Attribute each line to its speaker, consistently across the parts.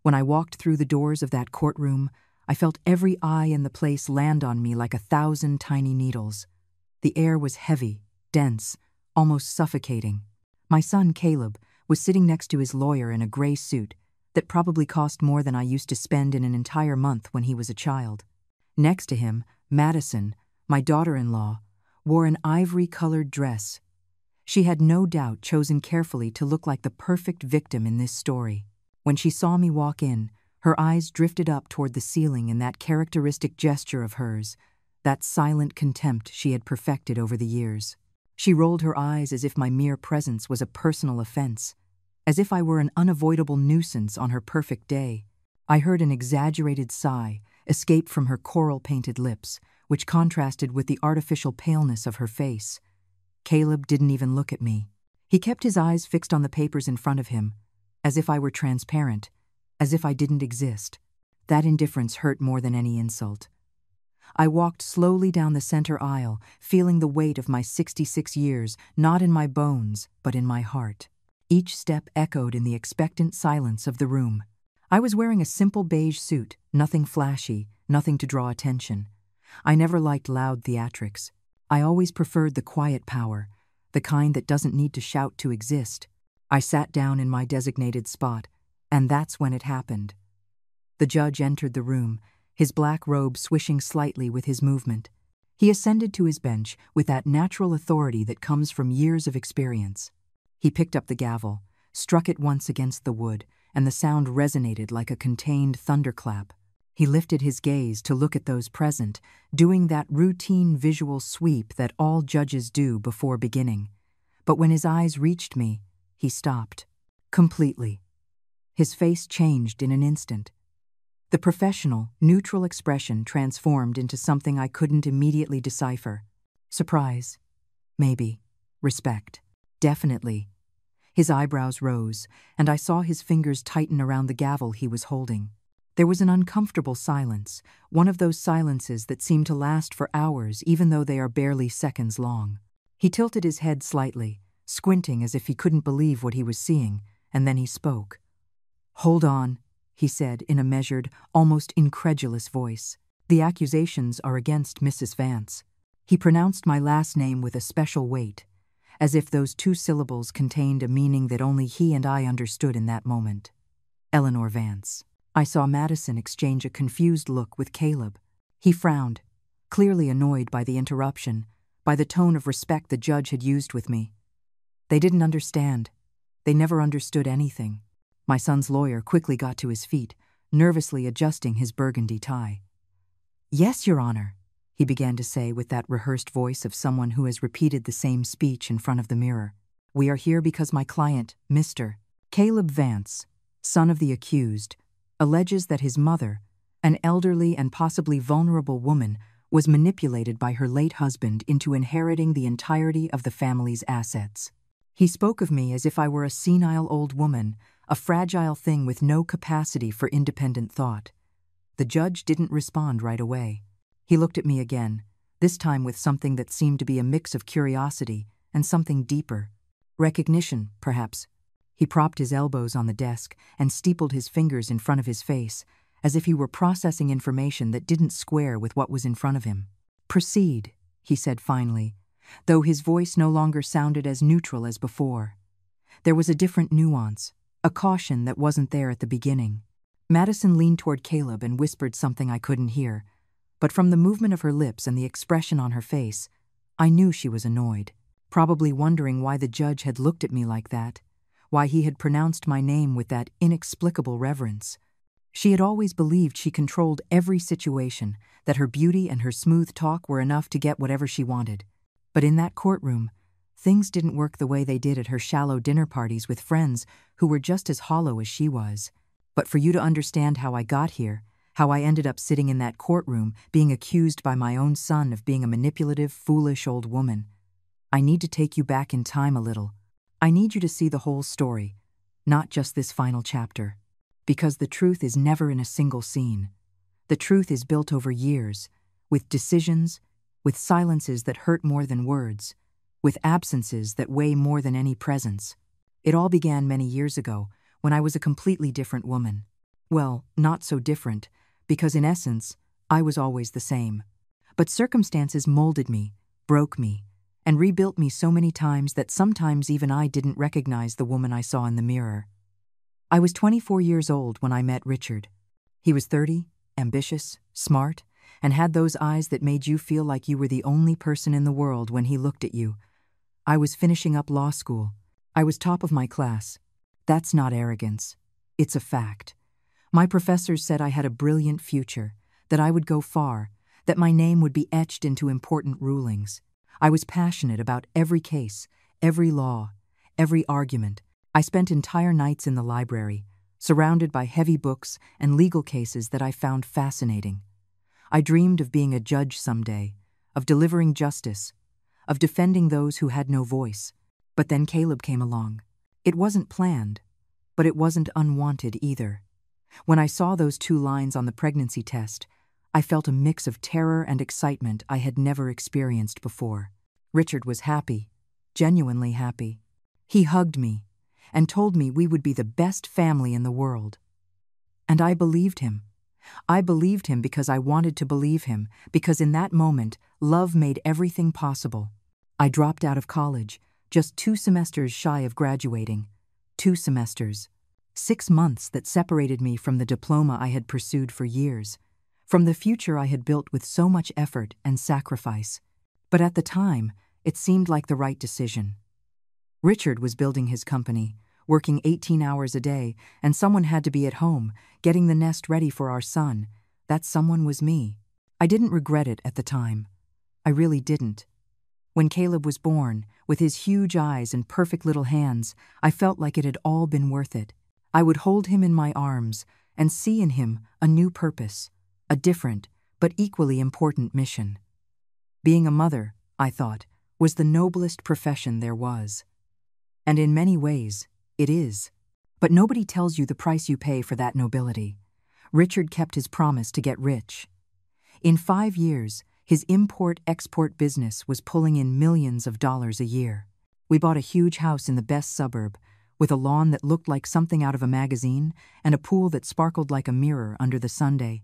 Speaker 1: When I walked through the doors of that courtroom, I felt every eye in the place land on me like 1,000 tiny needles. The air was heavy, dense, almost suffocating. My son, Caleb, was sitting next to his lawyer in a gray suit that probably cost more than I used to spend in an entire month when he was a child. Next to him, Madison, my daughter-in-law, wore an ivory-colored dress. She had no doubt chosen carefully to look like the perfect victim in this story. When she saw me walk in, her eyes drifted up toward the ceiling in that characteristic gesture of hers, that silent contempt she had perfected over the years. She rolled her eyes as if my mere presence was a personal offense, as if I were an unavoidable nuisance on her perfect day. I heard an exaggerated sigh escape from her coral-painted lips, which contrasted with the artificial paleness of her face. Caleb didn't even look at me. He kept his eyes fixed on the papers in front of him, as if I were transparent, as if I didn't exist. That indifference hurt more than any insult. I walked slowly down the center aisle, feeling the weight of my 66 years, not in my bones, but in my heart. Each step echoed in the expectant silence of the room. I was wearing a simple beige suit, nothing flashy, nothing to draw attention. I never liked loud theatrics. I always preferred the quiet power, the kind that doesn't need to shout to exist. I sat down in my designated spot, and that's when it happened. The judge entered the room, his black robe swishing slightly with his movement. He ascended to his bench with that natural authority that comes from years of experience. He picked up the gavel, struck it once against the wood, and the sound resonated like a contained thunderclap. He lifted his gaze to look at those present, doing that routine visual sweep that all judges do before beginning. But when his eyes reached me, he stopped. Completely. His face changed in an instant. The professional, neutral expression transformed into something I couldn't immediately decipher. Surprise. Maybe. Respect. Definitely. His eyebrows rose, and I saw his fingers tighten around the gavel he was holding. There was an uncomfortable silence, one of those silences that seem to last for hours even though they are barely seconds long. He tilted his head slightly, squinting as if he couldn't believe what he was seeing, and then he spoke. "Hold on," he said in a measured, almost incredulous voice. "The accusations are against Mrs. Vance." He pronounced my last name with a special weight, as if those two syllables contained a meaning that only he and I understood in that moment. Eleanor Vance. I saw Madison exchange a confused look with Caleb. He frowned, clearly annoyed by the interruption, by the tone of respect the judge had used with me. They didn't understand. They never understood anything. My son's lawyer quickly got to his feet, nervously adjusting his burgundy tie. "Yes, Your Honor," he began to say with that rehearsed voice of someone who has repeated the same speech in front of the mirror. "We are here because my client, Mr. Caleb Vance, son of the accused, alleges that his mother, an elderly and possibly vulnerable woman, was manipulated by her late husband into inheriting the entirety of the family's assets. He spoke of me as if I were a senile old woman, a fragile thing with no capacity for independent thought." The judge didn't respond right away. He looked at me again, this time with something that seemed to be a mix of curiosity and something deeper. Recognition, perhaps. He propped his elbows on the desk and steepled his fingers in front of his face, as if he were processing information that didn't square with what was in front of him. "Proceed," he said finally, though his voice no longer sounded as neutral as before. There was a different nuance, a caution that wasn't there at the beginning. Madison leaned toward Caleb and whispered something I couldn't hear, but from the movement of her lips and the expression on her face, I knew she was annoyed, probably wondering why the judge had looked at me like that, why he had pronounced my name with that inexplicable reverence. She had always believed she controlled every situation, that her beauty and her smooth talk were enough to get whatever she wanted. But in that courtroom, things didn't work the way they did at her shallow dinner parties with friends who were just as hollow as she was. But for you to understand how I got here, how I ended up sitting in that courtroom, being accused by my own son of being a manipulative, foolish old woman, I need to take you back in time a little. I need you to see the whole story, not just this final chapter. Because the truth is never in a single scene. The truth is built over years, with decisions, with silences that hurt more than words, with absences that weigh more than any presence. It all began many years ago, when I was a completely different woman. Well, not so different, because in essence, I was always the same. But circumstances molded me, broke me, and rebuilt me so many times that sometimes even I didn't recognize the woman I saw in the mirror. I was 24 years old when I met Richard. He was 30, ambitious, smart, and had those eyes that made you feel like you were the only person in the world when he looked at you. I was finishing up law school. I was top of my class. That's not arrogance. It's a fact. My professors said I had a brilliant future, that I would go far, that my name would be etched into important rulings. I was passionate about every case, every law, every argument. I spent entire nights in the library, surrounded by heavy books and legal cases that I found fascinating. I dreamed of being a judge someday, of delivering justice, of defending those who had no voice. But then Caleb came along. It wasn't planned, but it wasn't unwanted either. When I saw those 2 lines on the pregnancy test, I felt a mix of terror and excitement I had never experienced before. Richard was happy, genuinely happy. He hugged me and told me we would be the best family in the world. And I believed him. I believed him because I wanted to believe him, because in that moment, love made everything possible. I dropped out of college, just 2 semesters shy of graduating. 2 semesters. 6 months that separated me from the diploma I had pursued for years, from the future I had built with so much effort and sacrifice. But at the time, it seemed like the right decision. Richard was building his company, working 18 hours a day, and someone had to be at home, getting the nest ready for our son. That someone was me. I didn't regret it at the time. I really didn't. When Caleb was born, with his huge eyes and perfect little hands, I felt like it had all been worth it. I would hold him in my arms and see in him a new purpose, a different but equally important mission. Being a mother, I thought, was the noblest profession there was. And in many ways, it is. But nobody tells you the price you pay for that nobility. Richard kept his promise to get rich. In 5 years, his import-export business was pulling in millions of dollars a year. We bought a huge house in the best suburb, with a lawn that looked like something out of a magazine and a pool that sparkled like a mirror under the Sunday.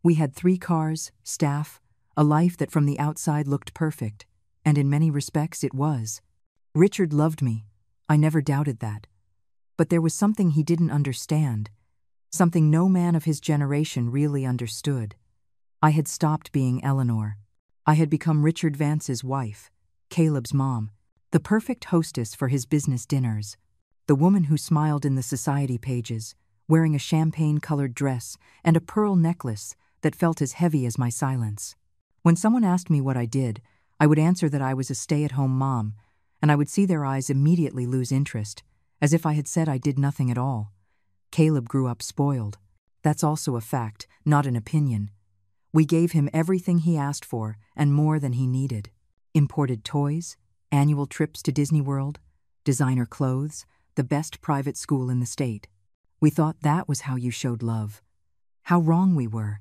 Speaker 1: We had 3 cars, staff, a life that from the outside looked perfect, and in many respects it was. Richard loved me. I never doubted that. But there was something he didn't understand, something no man of his generation really understood. I had stopped being Eleanor. I had become Richard Vance's wife, Caleb's mom, the perfect hostess for his business dinners, the woman who smiled in the society pages, wearing a champagne-colored dress and a pearl necklace that felt as heavy as my silence. When someone asked me what I did, I would answer that I was a stay-at-home mom, and I would see their eyes immediately lose interest, as if I had said I did nothing at all. Caleb grew up spoiled. That's also a fact, not an opinion. We gave him everything he asked for and more than he needed. Imported toys, annual trips to Disney World, designer clothes, the best private school in the state. We thought that was how you showed love. How wrong we were.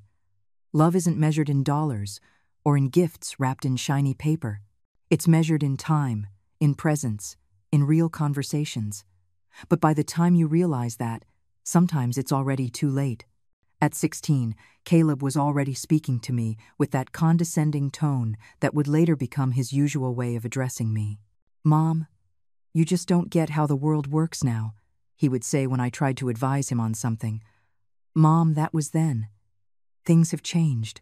Speaker 1: Love isn't measured in dollars or in gifts wrapped in shiny paper. It's measured in time, in presence, in real conversations. But by the time you realize that, sometimes it's already too late. At 16, Caleb was already speaking to me with that condescending tone that would later become his usual way of addressing me. "Mom, you just don't get how the world works now," he would say when I tried to advise him on something. "Mom, that was then. Things have changed."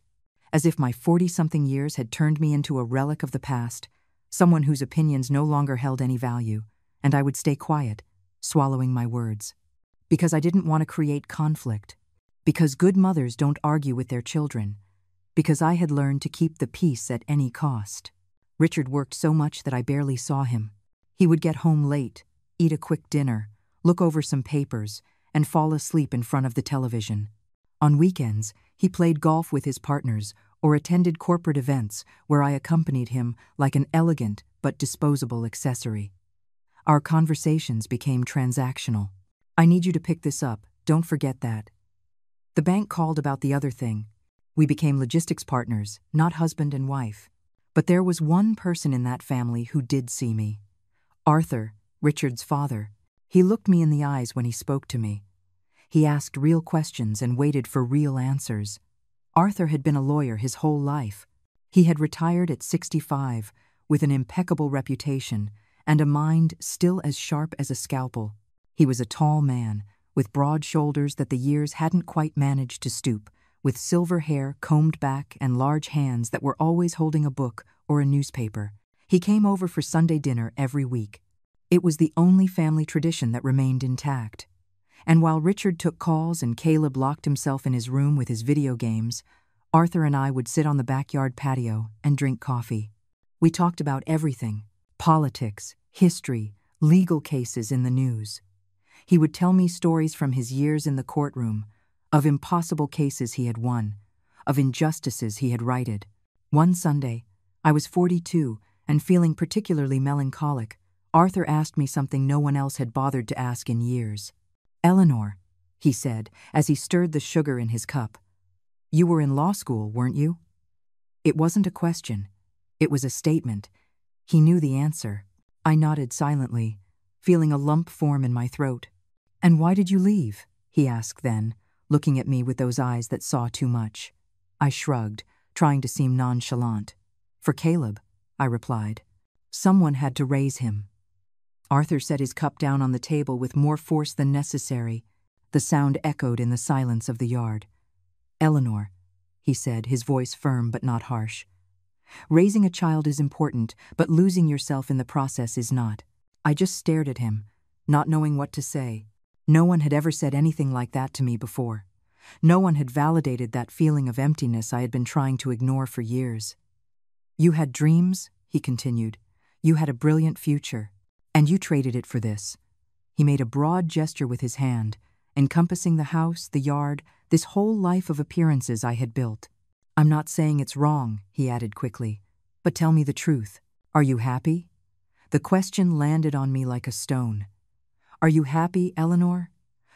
Speaker 1: As if my 40-something years had turned me into a relic of the past, someone whose opinions no longer held any value, and I would stay quiet, swallowing my words. Because I didn't want to create conflict. Because good mothers don't argue with their children. Because I had learned to keep the peace at any cost. Richard worked so much that I barely saw him. He would get home late, eat a quick dinner, look over some papers, and fall asleep in front of the television. On weekends, he played golf with his partners or attended corporate events where I accompanied him like an elegant but disposable accessory. Our conversations became transactional. "I need you to pick this up, don't forget that." The bank called about the other thing. We became logistics partners, not husband and wife. But there was one person in that family who did see me. Arthur, Richard's father. He looked me in the eyes when he spoke to me. He asked real questions and waited for real answers. Arthur had been a lawyer his whole life. He had retired at 65, with an impeccable reputation and a mind still as sharp as a scalpel. He was a tall man, with broad shoulders that the years hadn't quite managed to stoop, with silver hair combed back and large hands that were always holding a book or a newspaper. He came over for Sunday dinner every week. It was the only family tradition that remained intact. And while Richard took calls and Caleb locked himself in his room with his video games, Arthur and I would sit on the backyard patio and drink coffee. We talked about everything: politics, history, legal cases in the news. He would tell me stories from his years in the courtroom, of impossible cases he had won, of injustices he had righted. One Sunday, I was 42 and feeling particularly melancholic. Arthur asked me something no one else had bothered to ask in years. "Eleanor," he said as he stirred the sugar in his cup, "you were in law school, weren't you?" It wasn't a question. It was a statement. He knew the answer. I nodded silently, feeling a lump form in my throat. "And why did you leave?" he asked then, looking at me with those eyes that saw too much. I shrugged, trying to seem nonchalant. "For Caleb," I replied. "Someone had to raise him." Arthur set his cup down on the table with more force than necessary. The sound echoed in the silence of the yard. "Eleanor," he said, his voice firm but not harsh. "Raising a child is important, but losing yourself in the process is not." I just stared at him, not knowing what to say. No one had ever said anything like that to me before. No one had validated that feeling of emptiness I had been trying to ignore for years. "You had dreams," he continued. "You had a brilliant future. And you traded it for this." He made a broad gesture with his hand, encompassing the house, the yard, this whole life of appearances I had built. "I'm not saying it's wrong," he added quickly, "but tell me the truth. Are you happy?" The question landed on me like a stone. "Are you happy, Eleanor?"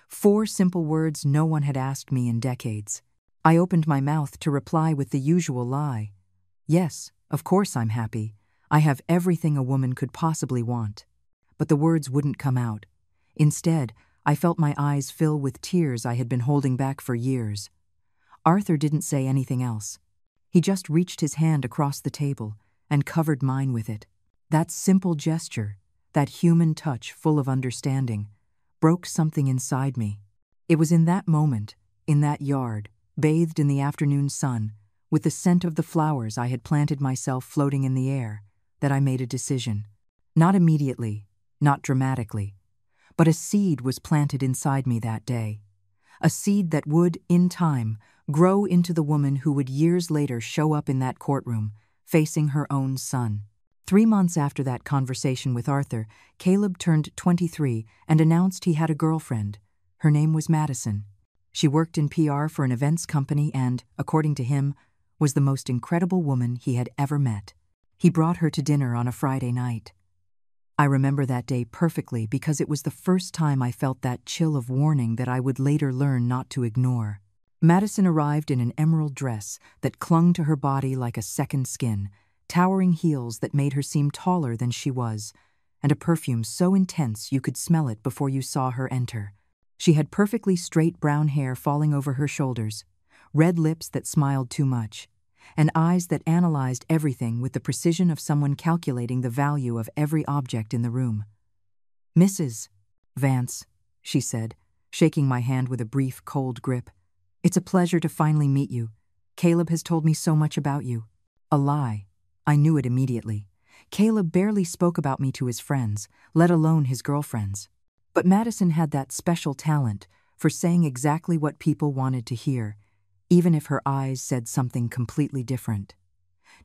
Speaker 1: 4 simple words no one had asked me in decades. I opened my mouth to reply with the usual lie. "Yes, of course I'm happy. I have everything a woman could possibly want." But the words wouldn't come out. Instead, I felt my eyes fill with tears I had been holding back for years. Arthur didn't say anything else. He just reached his hand across the table and covered mine with it. That simple gesture, that human touch full of understanding, broke something inside me. It was in that moment, in that yard, bathed in the afternoon sun, with the scent of the flowers I had planted myself floating in the air, that I made a decision. Not immediately, not dramatically, but a seed was planted inside me that day. A seed that would, in time, grow into the woman who would years later show up in that courtroom, facing her own son. 3 months after that conversation with Arthur, Caleb turned 23 and announced he had a girlfriend. Her name was Madison. She worked in PR for an events company and, according to him, was the most incredible woman he had ever met. He brought her to dinner on a Friday night. I remember that day perfectly because it was the first time I felt that chill of warning that I would later learn not to ignore. Madison arrived in an emerald dress that clung to her body like a second skin, towering heels that made her seem taller than she was, and a perfume so intense you could smell it before you saw her enter. She had perfectly straight brown hair falling over her shoulders, red lips that smiled too much, and eyes that analyzed everything with the precision of someone calculating the value of every object in the room. "Mrs. Vance," she said, shaking my hand with a brief, cold grip. "It's a pleasure to finally meet you. Caleb has told me so much about you." A lie. I knew it immediately. Caleb barely spoke about me to his friends, let alone his girlfriends. But Madison had that special talent for saying exactly what people wanted to hear, even if her eyes said something completely different.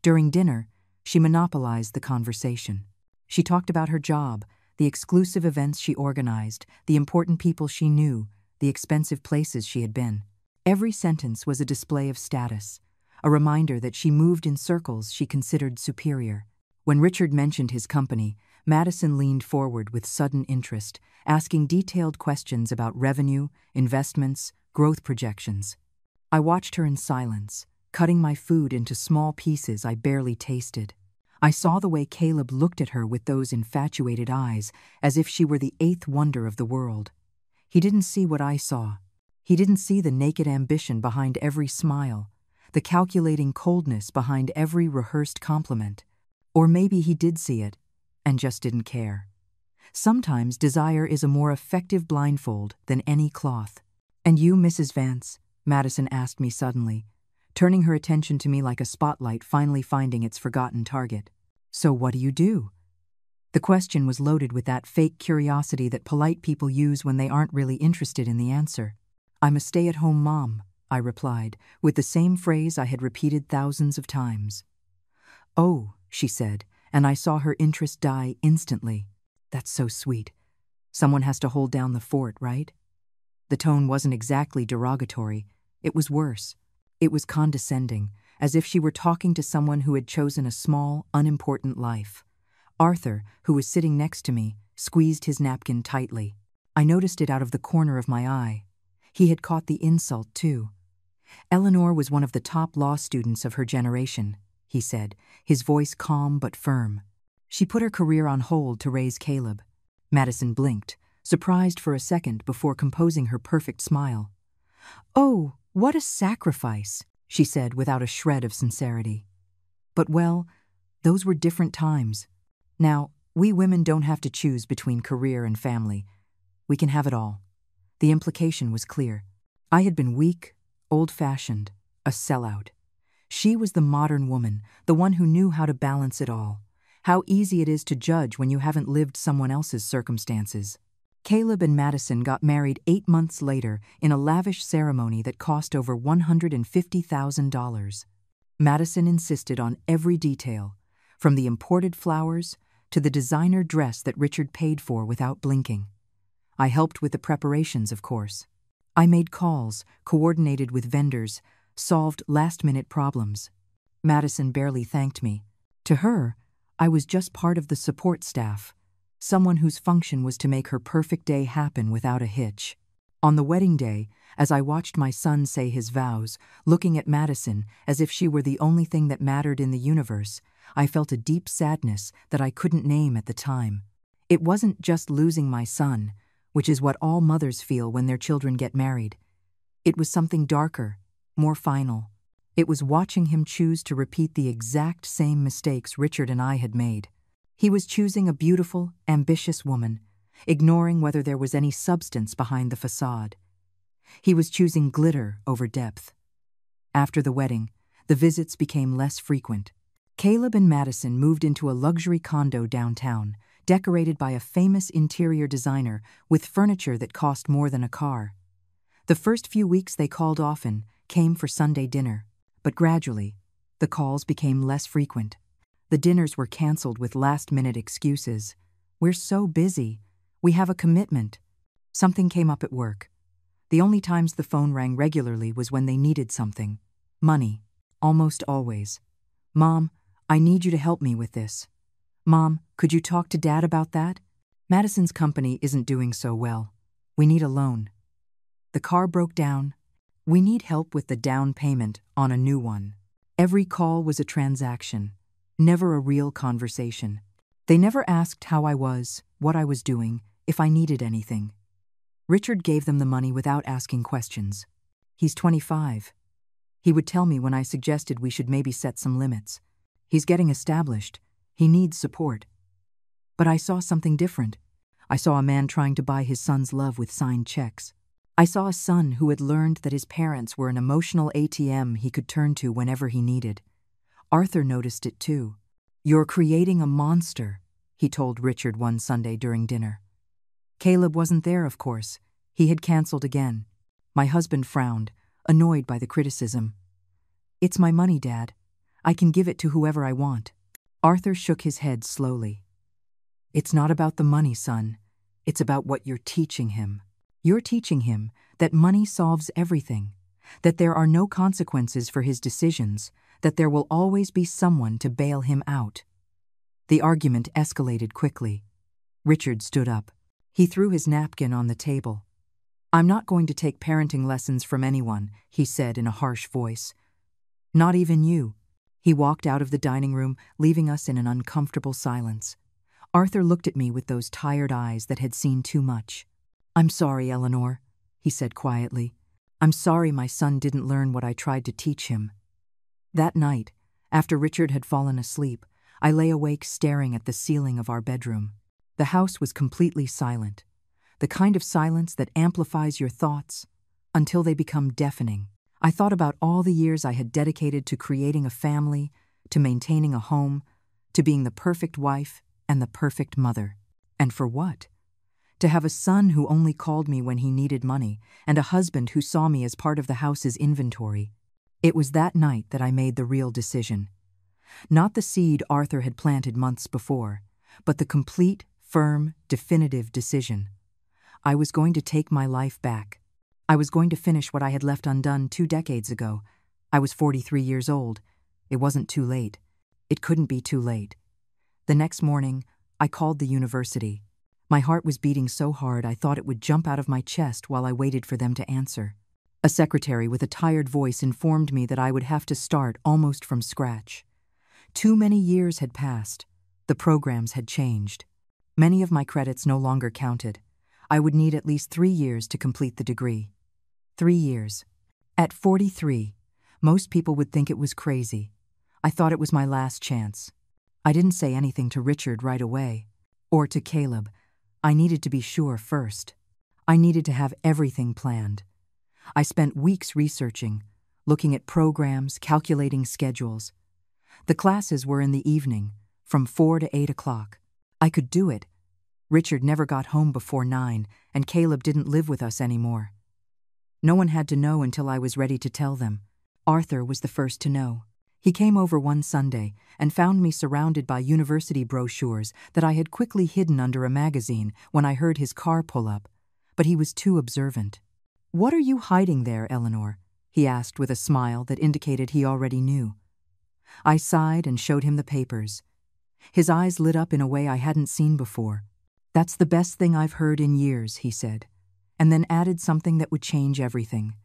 Speaker 1: During dinner, she monopolized the conversation. She talked about her job, the exclusive events she organized, the important people she knew, the expensive places she had been. Every sentence was a display of status, a reminder that she moved in circles she considered superior. When Richard mentioned his company, Madison leaned forward with sudden interest, asking detailed questions about revenue, investments, growth projections. I watched her in silence, cutting my food into small pieces I barely tasted. I saw the way Caleb looked at her with those infatuated eyes, as if she were the 8th wonder of the world. He didn't see what I saw, He didn't see the naked ambition behind every smile, the calculating coldness behind every rehearsed compliment. Or maybe he did see it, and just didn't care. Sometimes desire is a more effective blindfold than any cloth. "And you, Mrs. Vance?" Madison asked me suddenly, turning her attention to me like a spotlight finally finding its forgotten target. "So what do you do?" The question was loaded with that fake curiosity that polite people use when they aren't really interested in the answer. "I'm a stay-at-home mom," I replied, with the same phrase I had repeated thousands of times. "Oh," she said, and I saw her interest die instantly. "That's so sweet. Someone has to hold down the fort, right?" The tone wasn't exactly derogatory. It was worse. It was condescending, as if she were talking to someone who had chosen a small, unimportant life. Arthur, who was sitting next to me, squeezed his napkin tightly. I noticed it out of the corner of my eye. He had caught the insult, too. "Eleanor was one of the top law students of her generation," he said, his voice calm but firm. "She put her career on hold to raise Caleb." Madison blinked, surprised for a second before composing her perfect smile. "Oh, what a sacrifice," she said without a shred of sincerity. "But well, those were different times. Now, we women don't have to choose between career and family. We can have it all." The implication was clear. I had been weak, old-fashioned, a sellout. She was the modern woman, the one who knew how to balance it all. How easy it is to judge when you haven't lived someone else's circumstances. Caleb and Madison got married 8 months later in a lavish ceremony that cost over $150,000. Madison insisted on every detail, from the imported flowers to the designer dress that Richard paid for without blinking. I helped with the preparations, of course. I made calls, coordinated with vendors, solved last-minute problems. Madison barely thanked me. To her, I was just part of the support staff, someone whose function was to make her perfect day happen without a hitch. On the wedding day, as I watched my son say his vows, looking at Madison as if she were the only thing that mattered in the universe, I felt a deep sadness that I couldn't name at the time. It wasn't just losing my son, which is what all mothers feel when their children get married. It was something darker, more final. It was watching him choose to repeat the exact same mistakes Richard and I had made. He was choosing a beautiful, ambitious woman, ignoring whether there was any substance behind the facade. He was choosing glitter over depth. After the wedding, the visits became less frequent. Caleb and Madison moved into a luxury condo downtown, decorated by a famous interior designer with furniture that cost more than a car. The first few weeks they called often, came for Sunday dinner, but gradually, the calls became less frequent. The dinners were canceled with last-minute excuses. "We're so busy. We have a commitment." Something came up at work. The only times the phone rang regularly was when they needed something. Money. Almost always. "Mom, I need you to help me with this." "Mom, could you talk to Dad about that? Madison's company isn't doing so well. We need a loan." The car broke down. "We need help with the down payment on a new one." Every call was a transaction, never a real conversation. They never asked how I was, what I was doing, if I needed anything. Richard gave them the money without asking questions. He's 25. He would tell me when I suggested we should maybe set some limits. He's getting established. He needs support. But I saw something different. I saw a man trying to buy his son's love with signed checks. I saw a son who had learned that his parents were an emotional ATM he could turn to whenever he needed. Arthur noticed it too. "You're creating a monster," he told Richard one Sunday during dinner. Caleb wasn't there, of course. He had canceled again. My husband frowned, annoyed by the criticism. "It's my money, Dad. I can give it to whoever I want." Arthur shook his head slowly. "It's not about the money, son. It's about what you're teaching him. You're teaching him that money solves everything, that there are no consequences for his decisions, that there will always be someone to bail him out." The argument escalated quickly. Richard stood up. He threw his napkin on the table. "I'm not going to take parenting lessons from anyone," he said in a harsh voice. "Not even you." He walked out of the dining room, leaving us in an uncomfortable silence. Arthur looked at me with those tired eyes that had seen too much. "I'm sorry, Eleanor," he said quietly. I'm sorry my son didn't learn what I tried to teach him. That night, after Richard had fallen asleep, I lay awake staring at the ceiling of our bedroom. The house was completely silent, the kind of silence that amplifies your thoughts until they become deafening. I thought about all the years I had dedicated to creating a family, to maintaining a home, to being the perfect wife and the perfect mother. And for what? To have a son who only called me when he needed money, and a husband who saw me as part of the house's inventory. It was that night that I made the real decision. Not the seed Arthur had planted months before, but the complete, firm, definitive decision. I was going to take my life back. I was going to finish what I had left undone 2 decades ago. I was 43 years old. It wasn't too late. It couldn't be too late. The next morning, I called the university. My heart was beating so hard I thought it would jump out of my chest while I waited for them to answer. A secretary with a tired voice informed me that I would have to start almost from scratch. Too many years had passed. The programs had changed. Many of my credits no longer counted. I would need at least 3 years to complete the degree. 3 years. At 43, most people would think it was crazy. I thought it was my last chance. I didn't say anything to Richard right away. Or to Caleb. I needed to be sure first. I needed to have everything planned. I spent weeks researching, looking at programs, calculating schedules. The classes were in the evening, from 4 to 8 o'clock. I could do it. Richard never got home before 9, and Caleb didn't live with us anymore. No one had to know until I was ready to tell them. Arthur was the first to know. He came over one Sunday and found me surrounded by university brochures that I had quickly hidden under a magazine when I heard his car pull up, but he was too observant. "What are you hiding there, Eleanor?" he asked with a smile that indicated he already knew. I sighed and showed him the papers. His eyes lit up in a way I hadn't seen before. "That's the best thing I've heard in years," he said, and then added something that would change everything.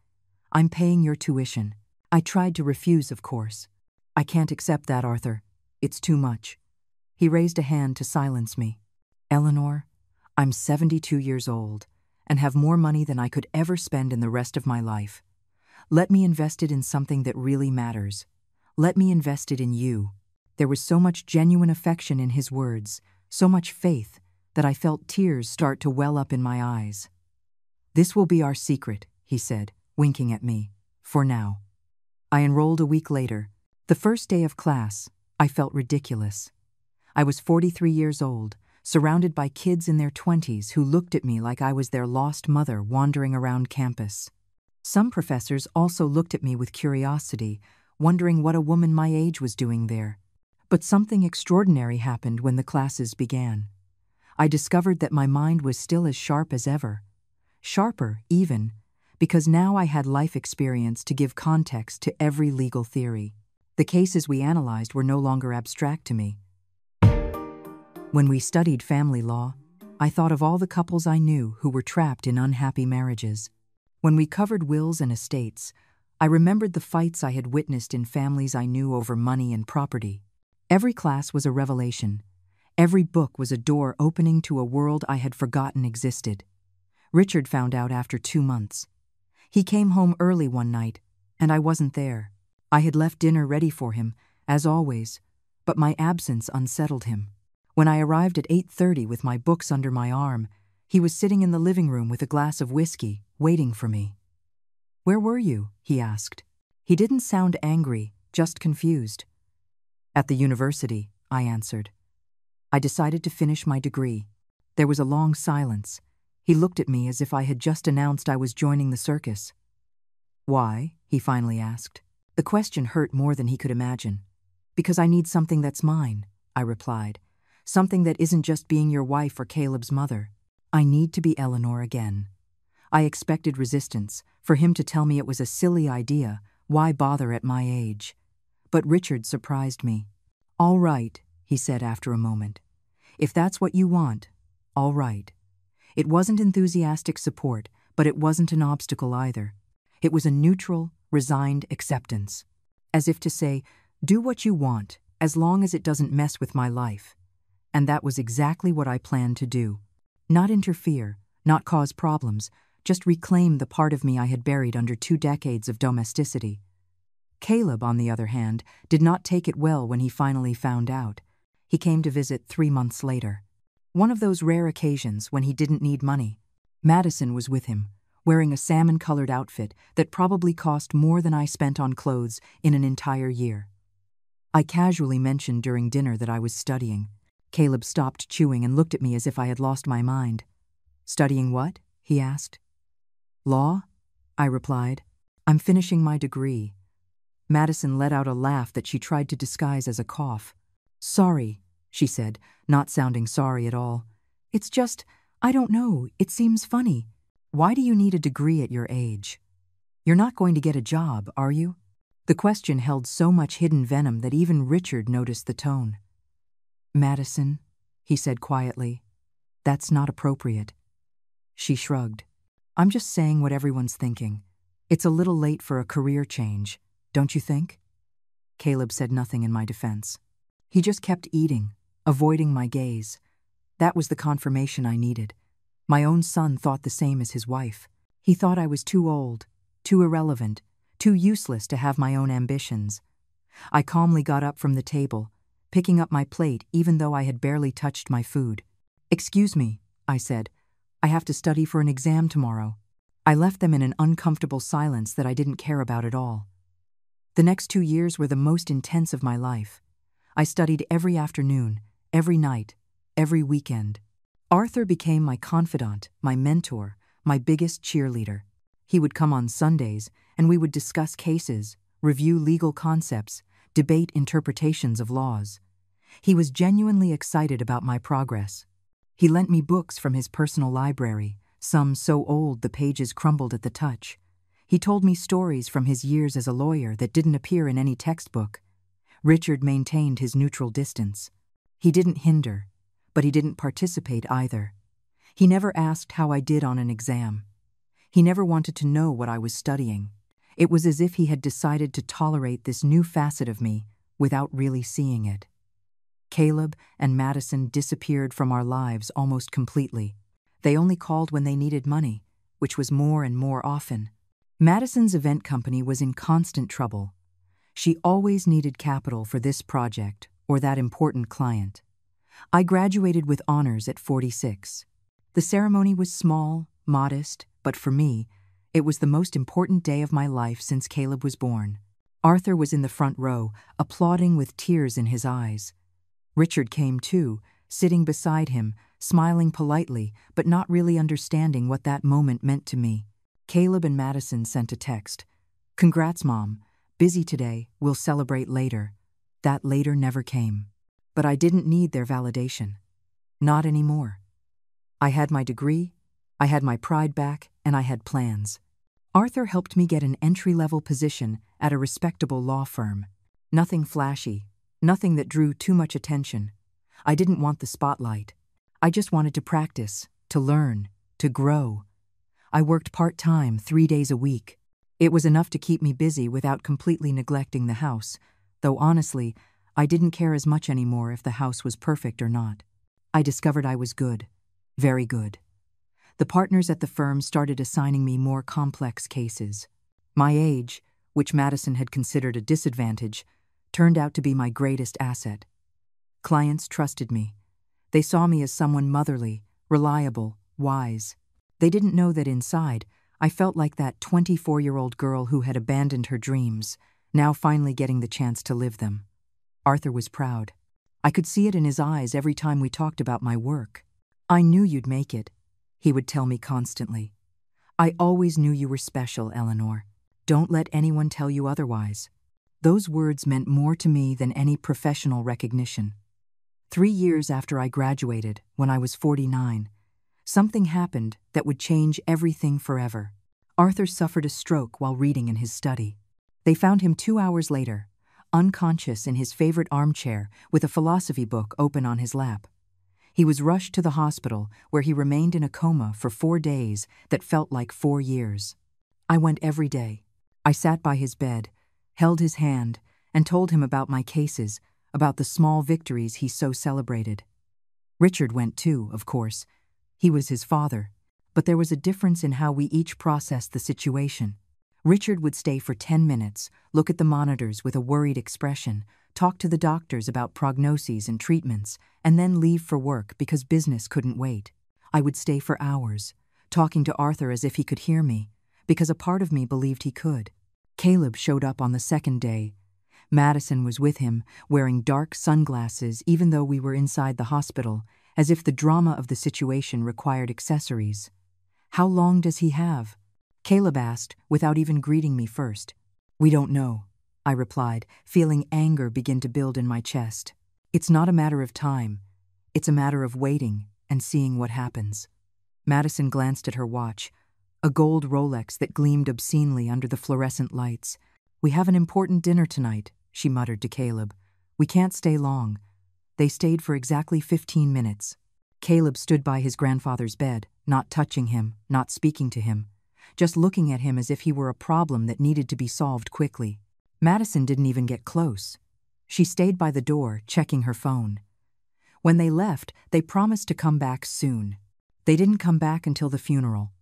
Speaker 1: "I'm paying your tuition." I tried to refuse, of course. "I can't accept that, Arthur. It's too much." He raised a hand to silence me. "Eleanor, I'm 72 years old and have more money than I could ever spend in the rest of my life. Let me invest it in something that really matters. Let me invest it in you." There was so much genuine affection in his words, so much faith, that I felt tears start to well up in my eyes. "This will be our secret," he said, winking at me, "for now." I enrolled a week later. The first day of class, I felt ridiculous. I was 43 years old, surrounded by kids in their 20s who looked at me like I was their lost mother wandering around campus. Some professors also looked at me with curiosity, wondering what a woman my age was doing there. But something extraordinary happened when the classes began. I discovered that my mind was still as sharp as ever. Sharper, even, because now I had life experience to give context to every legal theory. The cases we analyzed were no longer abstract to me. When we studied family law, I thought of all the couples I knew who were trapped in unhappy marriages. When we covered wills and estates, I remembered the fights I had witnessed in families I knew over money and property. Every class was a revelation. Every book was a door opening to a world I had forgotten existed. Richard found out after 2 months. He came home early one night, and I wasn't there. I had left dinner ready for him, as always, but my absence unsettled him. When I arrived at 8:30 with my books under my arm, he was sitting in the living room with a glass of whiskey, waiting for me. "Where were you?" he asked. He didn't sound angry, just confused. "At the university," I answered. "I decided to finish my degree." There was a long silence. He looked at me as if I had just announced I was joining the circus. "Why?" he finally asked. The question hurt more than he could imagine. "Because I need something that's mine," I replied. "Something that isn't just being your wife or Caleb's mother. I need to be Eleanor again." I expected resistance, for him to tell me it was a silly idea, why bother at my age. But Richard surprised me. "All right," he said after a moment. "If that's what you want, all right." It wasn't enthusiastic support, but it wasn't an obstacle either. It was a neutral, resigned acceptance. As if to say, "Do what you want, as long as it doesn't mess with my life." And that was exactly what I planned to do. Not interfere, not cause problems, just reclaim the part of me I had buried under 2 decades of domesticity. Caleb, on the other hand, did not take it well when he finally found out. He came to visit 3 months later. One of those rare occasions when he didn't need money. Madison was with him, wearing a salmon-colored outfit that probably cost more than I spent on clothes in an entire year. I casually mentioned during dinner that I was studying. Caleb stopped chewing and looked at me as if I had lost my mind. "Studying what?" he asked. "Law?" I replied. "I'm finishing my degree." Madison let out a laugh that she tried to disguise as a cough. "Sorry," she said, not sounding sorry at all. "It's just, I don't know, it seems funny. Why do you need a degree at your age? You're not going to get a job, are you?" The question held so much hidden venom that even Richard noticed the tone. "Madison," he said quietly, "that's not appropriate." She shrugged. "I'm just saying what everyone's thinking. It's a little late for a career change, don't you think?" Caleb said nothing in my defense. He just kept eating, avoiding my gaze. That was the confirmation I needed. My own son thought the same as his wife. He thought I was too old, too irrelevant, too useless to have my own ambitions. I calmly got up from the table, picking up my plate even though I had barely touched my food. "Excuse me," I said. "I have to study for an exam tomorrow." I left them in an uncomfortable silence that I didn't care about at all. The next 2 years were the most intense of my life. I studied every afternoon, every night, every weekend. Arthur became my confidant, my mentor, my biggest cheerleader. He would come on Sundays, and we would discuss cases, review legal concepts, debate interpretations of laws. He was genuinely excited about my progress. He lent me books from his personal library, some so old the pages crumbled at the touch. He told me stories from his years as a lawyer that didn't appear in any textbook. Richard maintained his neutral distance. He didn't hinder, but he didn't participate either. He never asked how I did on an exam. He never wanted to know what I was studying. It was as if he had decided to tolerate this new facet of me without really seeing it. Caleb and Madison disappeared from our lives almost completely. They only called when they needed money, which was more and more often. Madison's event company was in constant trouble. She always needed capital for this project or that important client. I graduated with honors at 46. The ceremony was small, modest, but for me, it was the most important day of my life since Caleb was born. Arthur was in the front row, applauding with tears in his eyes. Richard came too, sitting beside him, smiling politely, but not really understanding what that moment meant to me. Caleb and Madison sent a text. "Congrats, Mom. Busy today, we'll celebrate later." That later never came. But I didn't need their validation. Not anymore. I had my degree, I had my pride back, and I had plans. Arthur helped me get an entry-level position at a respectable law firm. Nothing flashy, nothing that drew too much attention. I didn't want the spotlight. I just wanted to practice, to learn, to grow. I worked part-time 3 days a week. It was enough to keep me busy without completely neglecting the house, though honestly, I didn't care as much anymore if the house was perfect or not. I discovered I was good, very good. The partners at the firm started assigning me more complex cases. My age, which Madison had considered a disadvantage, turned out to be my greatest asset. Clients trusted me. They saw me as someone motherly, reliable, wise. They didn't know that inside, I felt like that 24-year-old girl who had abandoned her dreams, now finally getting the chance to live them. Arthur was proud. I could see it in his eyes every time we talked about my work. "I knew you'd make it," he would tell me constantly. "I always knew you were special, Eleanor. Don't let anyone tell you otherwise." Those words meant more to me than any professional recognition. 3 years after I graduated, when I was 49, something happened that would change everything forever. Arthur suffered a stroke while reading in his study. They found him 2 hours later, unconscious in his favorite armchair with a philosophy book open on his lap. He was rushed to the hospital, where he remained in a coma for 4 days that felt like 4 years. I went every day. I sat by his bed, held his hand, and told him about my cases, about the small victories he so celebrated. Richard went too, of course. He was his father. but there was a difference in how we each processed the situation. Richard would stay for 10 minutes, look at the monitors with a worried expression, talk to the doctors about prognoses and treatments, and then leave for work because business couldn't wait. I would stay for hours, talking to Arthur as if he could hear me, because a part of me believed he could. Caleb showed up on the second day. Madison was with him, wearing dark sunglasses even though we were inside the hospital, as if the drama of the situation required accessories. "How long does he have?" Caleb asked, without even greeting me first. "We don't know," I replied, feeling anger begin to build in my chest. "It's not a matter of time. It's a matter of waiting and seeing what happens." Madison glanced at her watch, a gold Rolex that gleamed obscenely under the fluorescent lights. "We have an important dinner tonight," she muttered to Caleb. "We can't stay long." They stayed for exactly 15 minutes. Caleb stood by his grandfather's bed, not touching him, not speaking to him, just looking at him as if he were a problem that needed to be solved quickly. Madison didn't even get close. She stayed by the door, checking her phone. When they left, they promised to come back soon. They didn't come back until the funeral.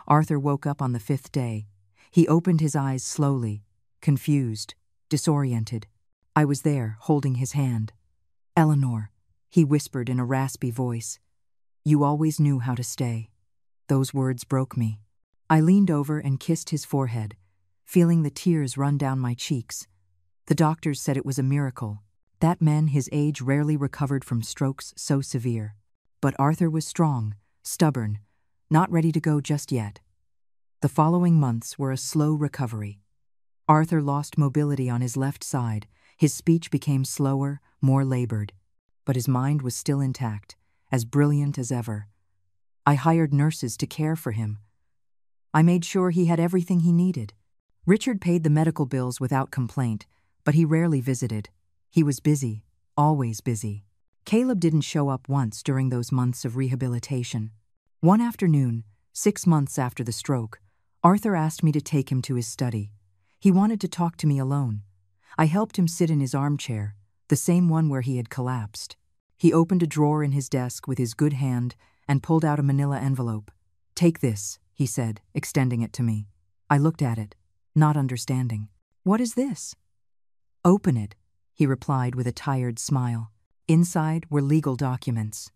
Speaker 1: Arthur woke up on the 5th day. He opened his eyes slowly, confused, disoriented. I was there, holding his hand. "Eleanor," he whispered in a raspy voice. "You always knew how to stay." Those words broke me. I leaned over and kissed his forehead, feeling the tears run down my cheeks. The doctors said it was a miracle. That man his age rarely recovered from strokes so severe. But Arthur was strong, stubborn, not ready to go just yet. The following months were a slow recovery. Arthur lost mobility on his left side. His speech became slower, more labored. But his mind was still intact, as brilliant as ever. I hired nurses to care for him. I made sure he had everything he needed. Richard paid the medical bills without complaint, but he rarely visited. He was busy, always busy. Caleb didn't show up once during those months of rehabilitation. One afternoon, 6 months after the stroke, Arthur asked me to take him to his study. He wanted to talk to me alone. I helped him sit in his armchair, the same one where he had collapsed. He opened a drawer in his desk with his good hand and pulled out a manila envelope. "Take this," he said, extending it to me. I looked at it, not understanding. "What is this?" "Open it," he replied with a tired smile. Inside were legal documents.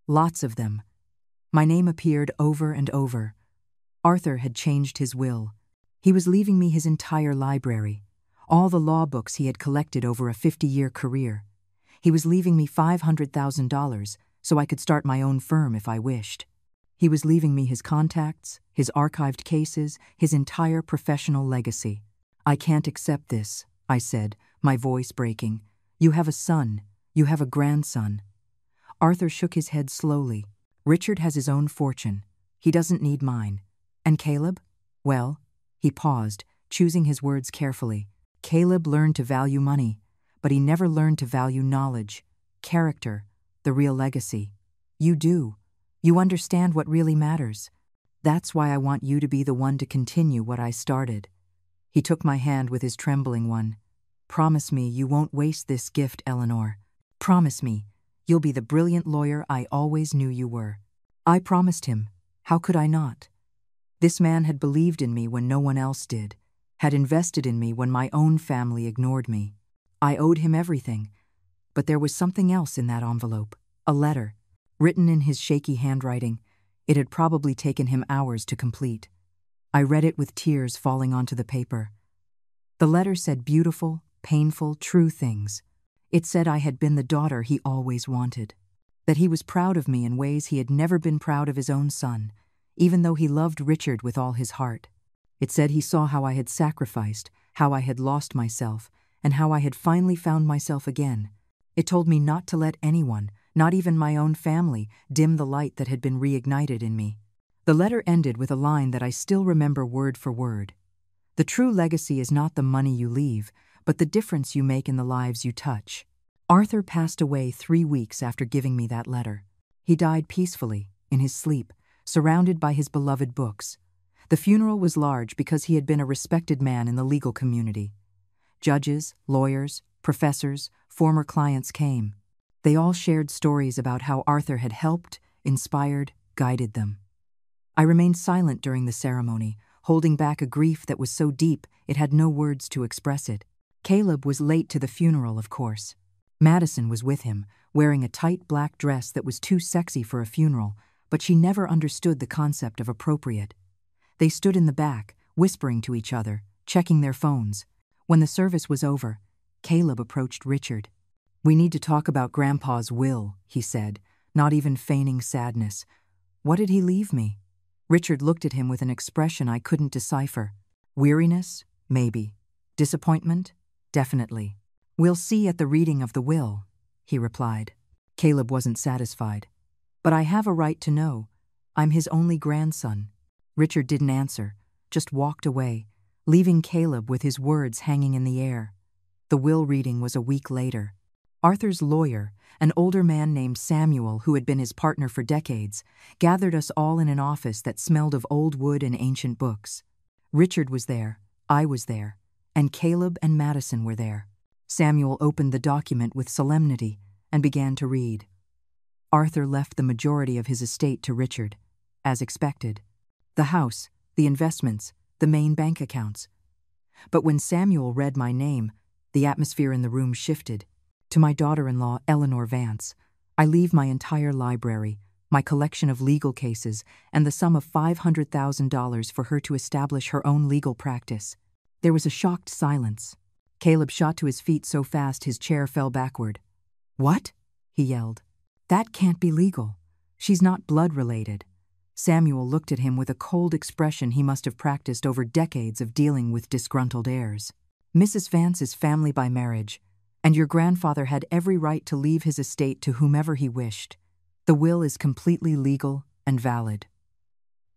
Speaker 1: Lots of them. My name appeared over and over. Arthur had changed his will. He was leaving me his entire library, all the law books he had collected over a 50-year career. He was leaving me $500,000 so I could start my own firm if I wished. He was leaving me his contacts, his archived cases, his entire professional legacy. "I can't accept this," I said, my voice breaking. "You have a son. You have a grandson." Arthur shook his head slowly. "Richard has his own fortune. He doesn't need mine. And Caleb? Well," he paused, choosing his words carefully. "Caleb learned to value money, but he never learned to value knowledge, character, the real legacy. You do. You understand what really matters. That's why I want you to be the one to continue what I started." He took my hand with his trembling one. "Promise me you won't waste this gift, Eleanor. Promise me you'll be the brilliant lawyer I always knew you were." I promised him. How could I not? This man had believed in me when no one else did, had invested in me when my own family ignored me. I owed him everything, but there was something else in that envelope. A letter, written in his shaky handwriting. It had probably taken him hours to complete. I read it with tears falling onto the paper. The letter said beautiful, painful, true things. It said I had been the daughter he always wanted, that he was proud of me in ways he had never been proud of his own son, even though he loved Richard with all his heart. It said he saw how I had sacrificed, how I had lost myself, and how I had finally found myself again. It told me not to let anyone, not even my own family, dim the light that had been reignited in me. The letter ended with a line that I still remember word for word. "The true legacy is not the money you leave, but the difference you make in the lives you touch." Arthur passed away 3 weeks after giving me that letter. He died peacefully, in his sleep, surrounded by his beloved books. The funeral was large because he had been a respected man in the legal community. Judges, lawyers, professors, former clients came. They all shared stories about how Arthur had helped, inspired, guided them. I remained silent during the ceremony, holding back a grief that was so deep it had no words to express it. Caleb was late to the funeral, of course. Madison was with him, wearing a tight black dress that was too sexy for a funeral, but she never understood the concept of appropriate. They stood in the back, whispering to each other, checking their phones. When the service was over, Caleb approached Richard. "We need to talk about Grandpa's will," he said, not even feigning sadness. "What did he leave me?" Richard looked at him with an expression I couldn't decipher. Weariness? Maybe. Disappointment? Definitely. "We'll see at the reading of the will," he replied. Caleb wasn't satisfied. "But I have a right to know. I'm his only grandson." Richard didn't answer, just walked away, leaving Caleb with his words hanging in the air. The will reading was a week later. Arthur's lawyer, an older man named Samuel who had been his partner for decades, gathered us all in an office that smelled of old wood and ancient books. Richard was there, I was there, and Caleb and Madison were there. Samuel opened the document with solemnity and began to read. Arthur left the majority of his estate to Richard, as expected. The house, the investments, the main bank accounts. But when Samuel read my name, the atmosphere in the room shifted. To my daughter-in-law, Eleanor Vance, I leave my entire library, my collection of legal cases, and the sum of $500,000 for her to establish her own legal practice. There was a shocked silence. Caleb shot to his feet so fast his chair fell backward. "What?" he yelled. "That can't be legal. She's not blood-related." Samuel looked at him with a cold expression he must have practiced over decades of dealing with disgruntled heirs. "Mrs. Vance is family by marriage, and your grandfather had every right to leave his estate to whomever he wished. The will is completely legal and valid."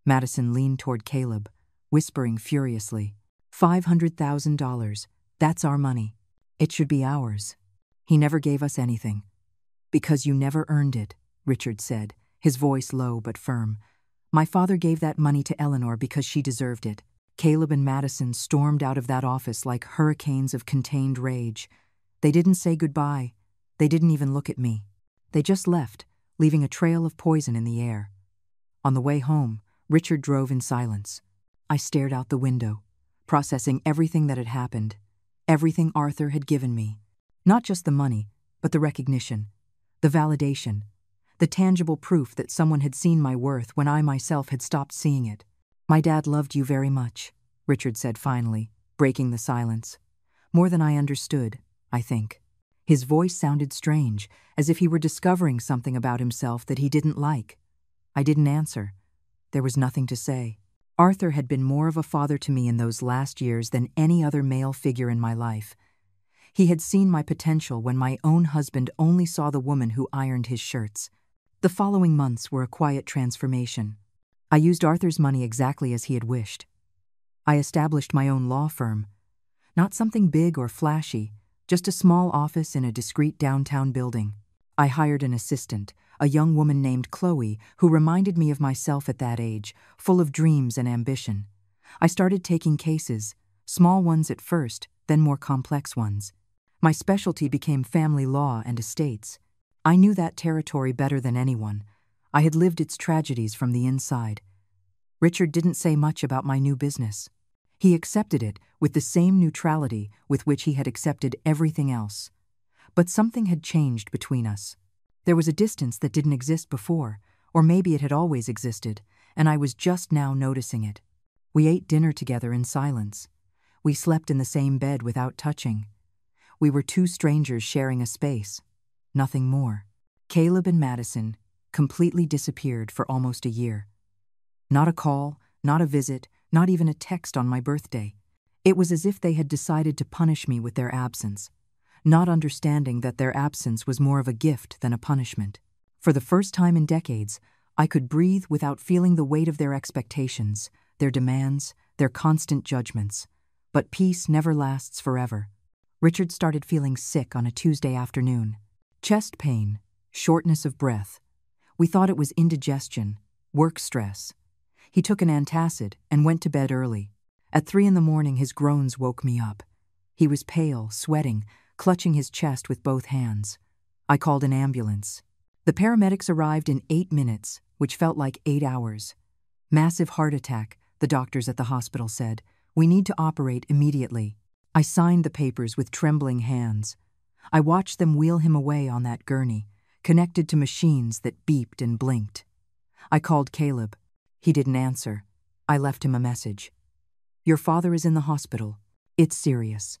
Speaker 1: Madison leaned toward Caleb, whispering furiously, $500,000, that's our money. It should be ours. He never gave us anything. "Because you never earned it," Richard said, his voice low but firm. "My father gave that money to Eleanor because she deserved it." Caleb and Madison stormed out of that office like hurricanes of contained rage. They didn't say goodbye. They didn't even look at me. They just left, leaving a trail of poison in the air. On the way home, Richard drove in silence. I stared out the window, processing everything that had happened, everything Arthur had given me. Not just the money, but the recognition, the validation, the tangible proof that someone had seen my worth when I myself had stopped seeing it. "My dad loved you very much," Richard said finally, breaking the silence. "More than I understood, I think." His voice sounded strange, as if he were discovering something about himself that he didn't like. I didn't answer. There was nothing to say. Arthur had been more of a father to me in those last years than any other male figure in my life. He had seen my potential when my own husband only saw the woman who ironed his shirts. The following months were a quiet transformation. I used Arthur's money exactly as he had wished. I established my own law firm. Not something big or flashy, just a small office in a discreet downtown building. I hired an assistant, a young woman named Chloe, who reminded me of myself at that age, full of dreams and ambition. I started taking cases, small ones at first, then more complex ones. My specialty became family law and estates. I knew that territory better than anyone. I had lived its tragedies from the inside. Richard didn't say much about my new business. He accepted it with the same neutrality with which he had accepted everything else. But something had changed between us. There was a distance that didn't exist before, or maybe it had always existed, and I was just now noticing it. We ate dinner together in silence. We slept in the same bed without touching. We were two strangers sharing a space. Nothing more. Caleb and Madison completely disappeared for almost a year. Not a call, not a visit, not even a text on my birthday. It was as if they had decided to punish me with their absence, not understanding that their absence was more of a gift than a punishment. For the first time in decades, I could breathe without feeling the weight of their expectations, their demands, their constant judgments. But peace never lasts forever. Richard started feeling sick on a Tuesday afternoon. Chest pain, shortness of breath. We thought it was indigestion, work stress. He took an antacid and went to bed early. At 3 a.m, his groans woke me up. He was pale, sweating, clutching his chest with both hands. I called an ambulance. The paramedics arrived in 8 minutes, which felt like 8 hours. Massive heart attack, the doctors at the hospital said. We need to operate immediately. I signed the papers with trembling hands. I watched them wheel him away on that gurney, connected to machines that beeped and blinked. I called Caleb. He didn't answer. I left him a message. Your father is in the hospital. It's serious.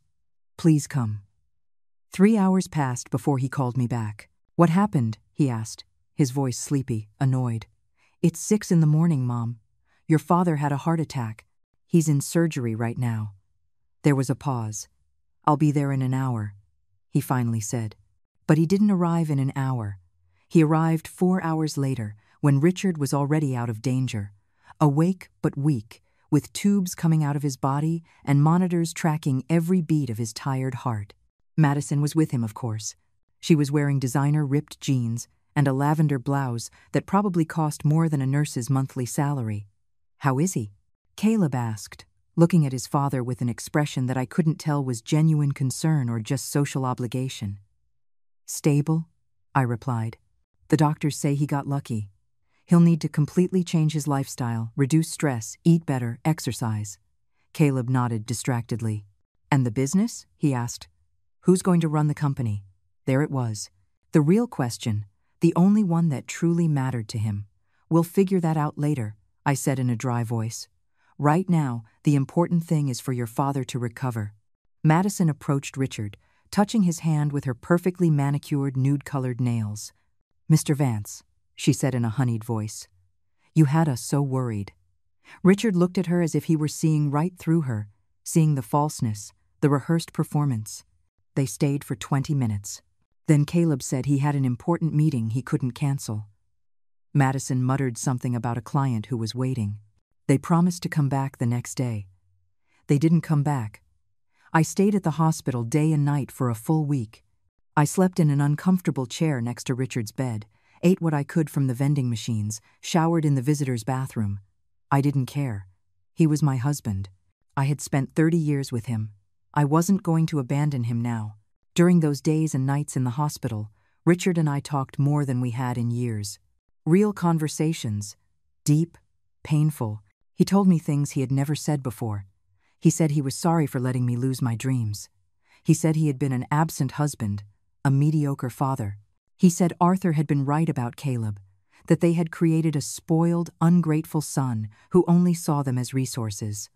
Speaker 1: Please come. 3 hours passed before he called me back. What happened? He asked, his voice sleepy, annoyed. It's 6 in the morning, Mom. Your father had a heart attack. He's in surgery right now. There was a pause. I'll be there in an hour, he finally said. But he didn't arrive in an hour. He arrived 4 hours later, when Richard was already out of danger, awake but weak, with tubes coming out of his body and monitors tracking every beat of his tired heart. Madison was with him, of course. She was wearing designer ripped jeans and a lavender blouse that probably cost more than a nurse's monthly salary. How is he? Caleb asked, looking at his father with an expression that I couldn't tell was genuine concern or just social obligation. Stable, I replied. The doctors say he got lucky. He'll need to completely change his lifestyle, reduce stress, eat better, exercise. Caleb nodded distractedly. And the business? He asked. Who's going to run the company? There it was. The real question, the only one that truly mattered to him. We'll figure that out later, I said in a dry voice. Right now, the important thing is for your father to recover. Madison approached Richard, touching his hand with her perfectly manicured, nude-colored nails. Mr. Vance, she said in a honeyed voice. You had us so worried. Richard looked at her as if he were seeing right through her, seeing the falseness, the rehearsed performance. They stayed for 20 minutes. Then Caleb said he had an important meeting he couldn't cancel. Madison muttered something about a client who was waiting. They promised to come back the next day. They didn't come back. I stayed at the hospital day and night for a full week. I slept in an uncomfortable chair next to Richard's bed, ate what I could from the vending machines, showered in the visitor's bathroom. I didn't care. He was my husband. I had spent 30 years with him. I wasn't going to abandon him now. During those days and nights in the hospital, Richard and I talked more than we had in years. Real conversations. Deep, painful. He told me things he had never said before. He said he was sorry for letting me lose my dreams. He said he had been an absent husband, a mediocre father. He said Arthur had been right about Caleb, that they had created a spoiled, ungrateful son who only saw them as resources.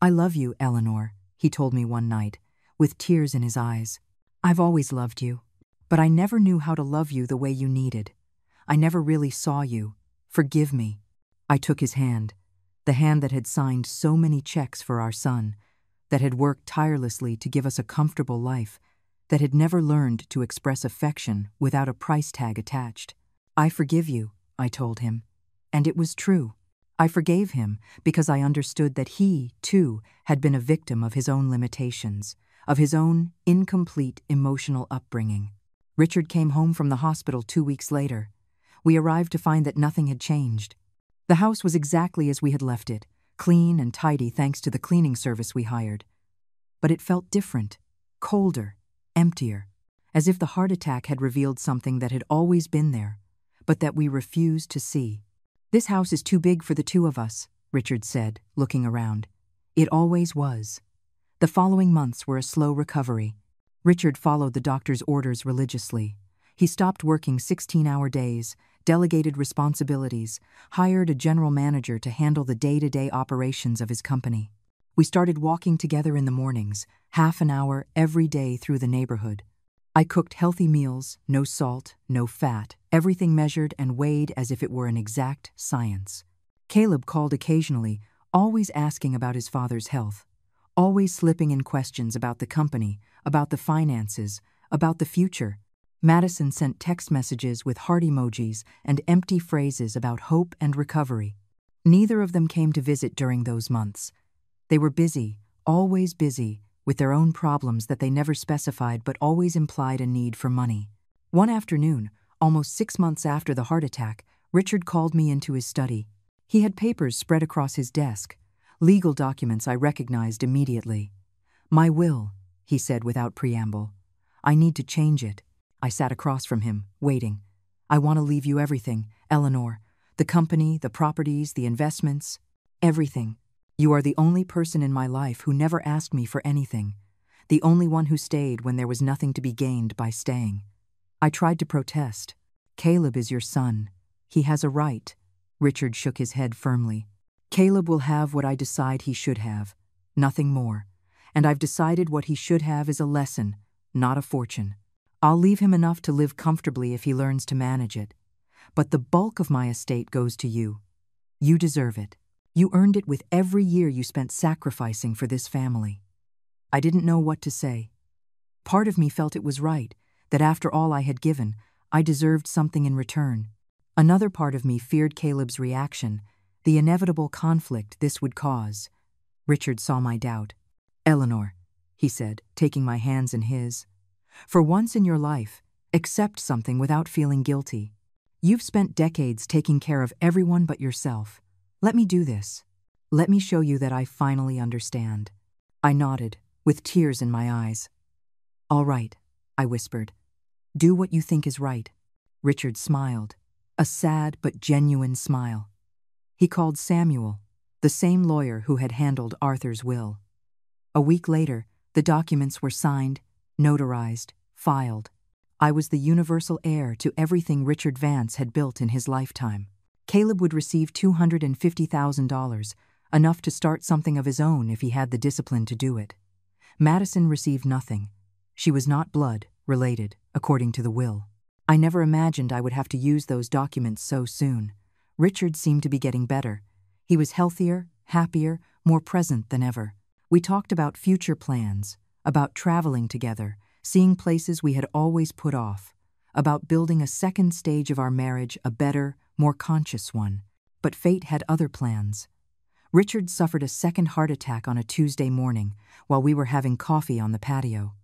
Speaker 1: I love you, Eleanor, he told me one night, with tears in his eyes. I've always loved you, but I never knew how to love you the way you needed. I never really saw you. Forgive me. I took his hand, the hand that had signed so many checks for our son, that had worked tirelessly to give us a comfortable life, that had never learned to express affection without a price tag attached. I forgive you, I told him. And it was true. I forgave him because I understood that he, too, had been a victim of his own limitations, of his own incomplete emotional upbringing. Richard came home from the hospital 2 weeks later. We arrived to find that nothing had changed. The house was exactly as we had left it, clean and tidy thanks to the cleaning service we hired. But it felt different, colder, emptier, as if the heart attack had revealed something that had always been there, but that we refused to see. This house is too big for the two of us, Richard said, looking around. It always was. The following months were a slow recovery. Richard followed the doctor's orders religiously. He stopped working 16-hour days, delegated responsibilities, hired a general manager to handle the day-to-day operations of his company. We started walking together in the mornings, half an hour every day through the neighborhood. I cooked healthy meals, no salt, no fat, everything measured and weighed as if it were an exact science. Caleb called occasionally, always asking about his father's health, always slipping in questions about the company, about the finances, about the future. Madison sent text messages with heart emojis and empty phrases about hope and recovery. Neither of them came to visit during those months. They were busy, always busy, with their own problems that they never specified but always implied a need for money. One afternoon, almost 6 months after the heart attack, Richard called me into his study. He had papers spread across his desk, legal documents I recognized immediately. My will, he said without preamble. I need to change it. I sat across from him, waiting. I want to leave you everything, Eleanor. The company, the properties, the investments, everything. You are the only person in my life who never asked me for anything, the only one who stayed when there was nothing to be gained by staying. I tried to protest. Caleb is your son. He has a right. Richard shook his head firmly. Caleb will have what I decide he should have, nothing more. And I've decided what he should have is a lesson, not a fortune. I'll leave him enough to live comfortably if he learns to manage it. But the bulk of my estate goes to you. You deserve it. You earned it with every year you spent sacrificing for this family. I didn't know what to say. Part of me felt it was right, that after all I had given, I deserved something in return. Another part of me feared Caleb's reaction, the inevitable conflict this would cause. Richard saw my doubt. Eleanor, he said, taking my hands in his, for once in your life, accept something without feeling guilty. You've spent decades taking care of everyone but yourself. Let me do this. Let me show you that I finally understand. I nodded, with tears in my eyes. All right, I whispered. Do what you think is right. Richard smiled, a sad but genuine smile. He called Samuel, the same lawyer who had handled Arthur's will. A week later, the documents were signed, notarized, filed. I was the universal heir to everything Richard Vance had built in his lifetime. Caleb would receive $250,000, enough to start something of his own if he had the discipline to do it. Madison received nothing. She was not blood related, according to the will. I never imagined I would have to use those documents so soon. Richard seemed to be getting better. He was healthier, happier, more present than ever. We talked about future plans, about traveling together, seeing places we had always put off, about building a second stage of our marriage, a better, more conscious one. But fate had other plans. Richard suffered a second heart attack on a Tuesday morning while we were having coffee on the patio.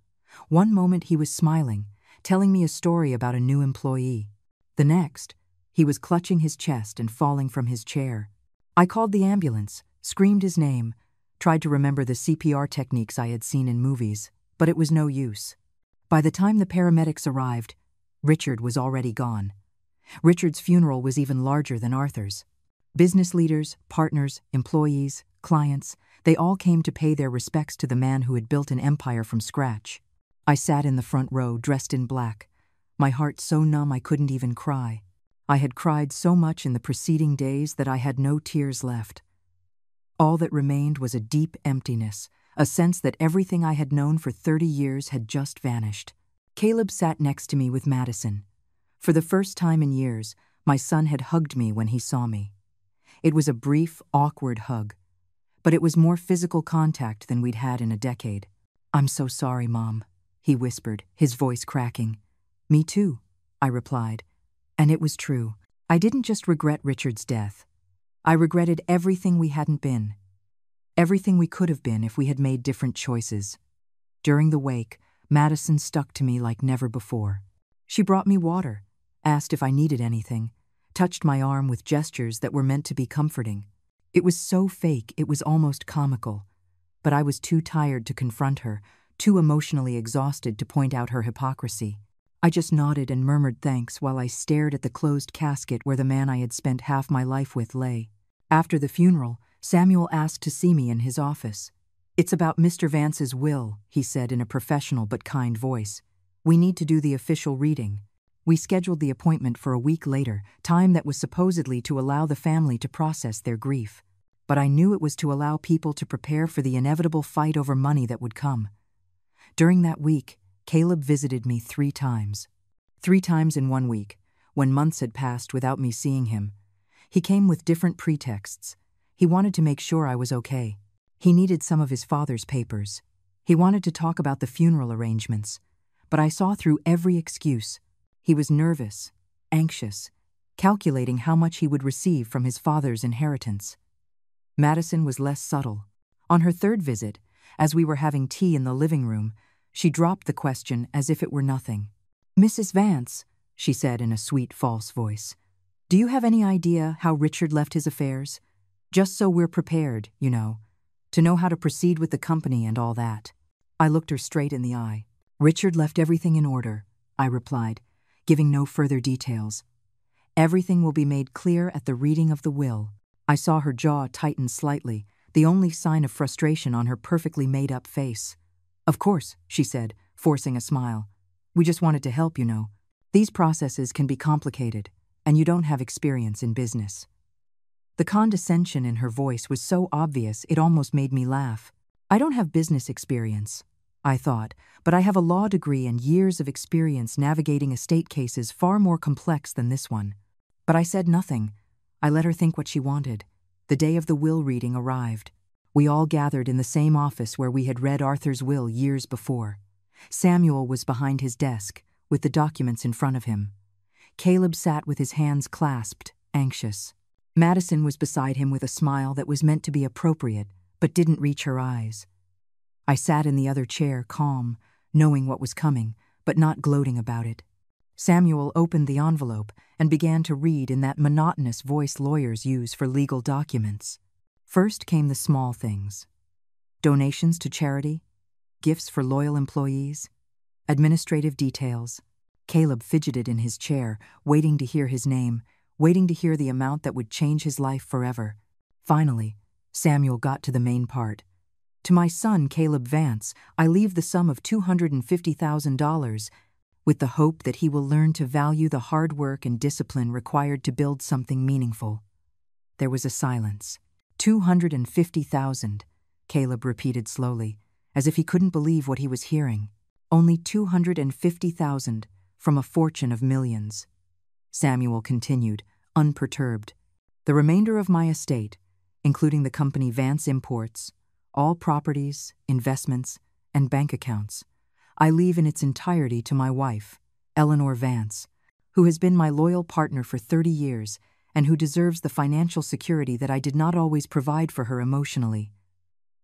Speaker 1: One moment he was smiling, telling me a story about a new employee. The next, he was clutching his chest and falling from his chair. I called the ambulance, screamed his name, tried to remember the CPR techniques I had seen in movies, but it was no use. By the time the paramedics arrived, Richard was already gone. Richard's funeral was even larger than Arthur's. Business leaders, partners, employees, clients, they all came to pay their respects to the man who had built an empire from scratch. I sat in the front row, dressed in black, my heart so numb I couldn't even cry. I had cried so much in the preceding days that I had no tears left. All that remained was a deep emptiness, a sense that everything I had known for 30 years had just vanished. Caleb sat next to me with Madison. For the first time in years, my son had hugged me when he saw me. It was a brief, awkward hug, but it was more physical contact than we'd had in a decade. "I'm so sorry, Mom," he whispered, his voice cracking. "Me too," I replied. And it was true. I didn't just regret Richard's death. I regretted everything we hadn't been. Everything we could have been if we had made different choices. During the wake, Madison stuck to me like never before. She brought me water, asked if I needed anything, touched my arm with gestures that were meant to be comforting. It was so fake, it was almost comical. But I was too tired to confront her, too emotionally exhausted to point out her hypocrisy. I just nodded and murmured thanks while I stared at the closed casket where the man I had spent half my life with lay. After the funeral, Samuel asked to see me in his office. "It's about Mr. Vance's will," he said in a professional but kind voice. "We need to do the official reading." We scheduled the appointment for a week later, time that was supposedly to allow the family to process their grief. But I knew it was to allow people to prepare for the inevitable fight over money that would come. During that week, Caleb visited me 3 times. 3 times in 1 week, when months had passed without me seeing him. He came with different pretexts. He wanted to make sure I was okay. He needed some of his father's papers. He wanted to talk about the funeral arrangements. But I saw through every excuse. He was nervous, anxious, calculating how much he would receive from his father's inheritance. Madison was less subtle. On her 3rd visit, as we were having tea in the living room, she dropped the question as if it were nothing. "Mrs. Vance," she said in a sweet, false voice, "do you have any idea how Richard left his affairs? Just so we're prepared, you know, to know how to proceed with the company and all that." I looked her straight in the eye. "Richard left everything in order," I replied, giving no further details. Everything will be made clear at the reading of the will. I saw her jaw tighten slightly, the only sign of frustration on her perfectly made-up face. Of course, she said, forcing a smile. We just wanted to help, you know. These processes can be complicated, and you don't have experience in business. The condescension in her voice was so obvious it almost made me laugh. I don't have business experience, I thought, but I have a law degree and years of experience navigating estate cases far more complex than this one. But I said nothing. I let her think what she wanted. The day of the will reading arrived. We all gathered in the same office where we had read Arthur's will years before. Samuel was behind his desk, with the documents in front of him. Caleb sat with his hands clasped, anxious. Madison was beside him with a smile that was meant to be appropriate, but didn't reach her eyes. I sat in the other chair, calm, knowing what was coming, but not gloating about it. Samuel opened the envelope and began to read in that monotonous voice lawyers use for legal documents. First came the small things. Donations to charity, gifts for loyal employees, administrative details. Caleb fidgeted in his chair, waiting to hear his name, waiting to hear the amount that would change his life forever. Finally, Samuel got to the main part. To my son, Caleb Vance, I leave the sum of $250,000 with the hope that he will learn to value the hard work and discipline required to build something meaningful. There was a silence. 250,000, Caleb repeated slowly, as if he couldn't believe what he was hearing. Only 250,000 from a fortune of millions. Samuel continued, unperturbed. The remainder of my estate, including the company Vance Imports, all properties, investments, and bank accounts, I leave in its entirety to my wife, Eleanor Vance, who has been my loyal partner for 30 years and who deserves the financial security that I did not always provide for her emotionally.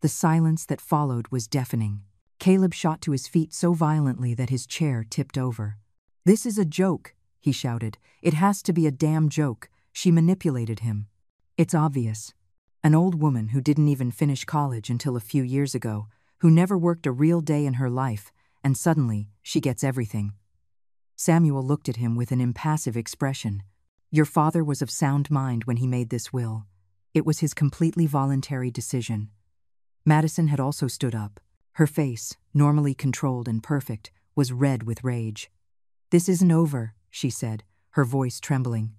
Speaker 1: The silence that followed was deafening. Caleb shot to his feet so violently that his chair tipped over. "This is a joke," he shouted. "It has to be a damn joke. She manipulated him. It's obvious. An old woman who didn't even finish college until a few years ago, who never worked a real day in her life, and suddenly she gets everything." Samuel looked at him with an impassive expression. "Your father was of sound mind when he made this will. It was his completely voluntary decision." Madison had also stood up. Her face, normally controlled and perfect, was red with rage. "This isn't over," she said, her voice trembling.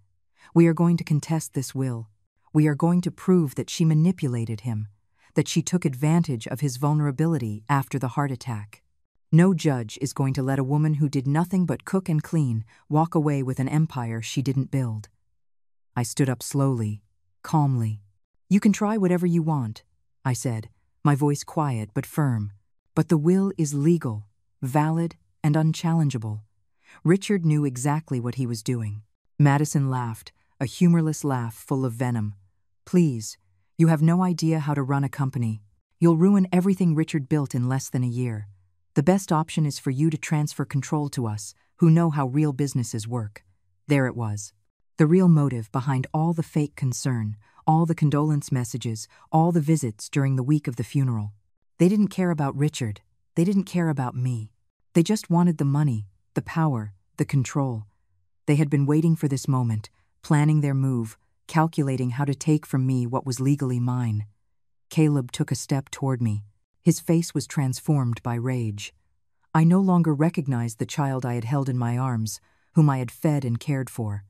Speaker 1: "We are going to contest this will. We are going to prove that she manipulated him, that she took advantage of his vulnerability after the heart attack. No judge is going to let a woman who did nothing but cook and clean walk away with an empire she didn't build." I stood up slowly, calmly. "You can try whatever you want," I said, my voice quiet but firm. "But the will is legal, valid, and unchallengeable." Richard knew exactly what he was doing. Madison laughed, a humorless laugh full of venom. "Please, you have no idea how to run a company. You'll ruin everything Richard built in less than a year. The best option is for you to transfer control to us, who know how real businesses work." There it was. The real motive behind all the fake concern, all the condolence messages, all the visits during the week of the funeral. They didn't care about Richard. They didn't care about me. They just wanted the money, the power, the control. They had been waiting for this moment, planning their move, calculating how to take from me what was legally mine. Caleb took a step toward me. His face was transformed by rage. I no longer recognized the child I had held in my arms, whom I had fed and cared for.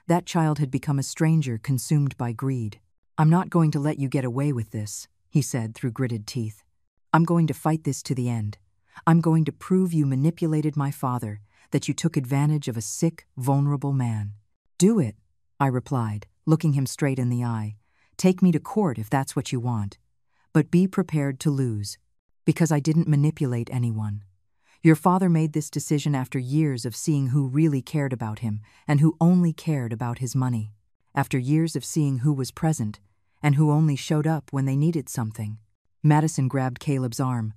Speaker 1: That child had become a stranger consumed by greed. "I'm not going to let you get away with this," he said through gritted teeth. "I'm going to fight this to the end. I'm going to prove you manipulated my father, that you took advantage of a sick, vulnerable man." "Do it," I replied, looking him straight in the eye. "Take me to court if that's what you want. But be prepared to lose, because I didn't manipulate anyone. Your father made this decision after years of seeing who really cared about him and who only cared about his money, after years of seeing who was present and who only showed up when they needed something." Madison grabbed Caleb's arm.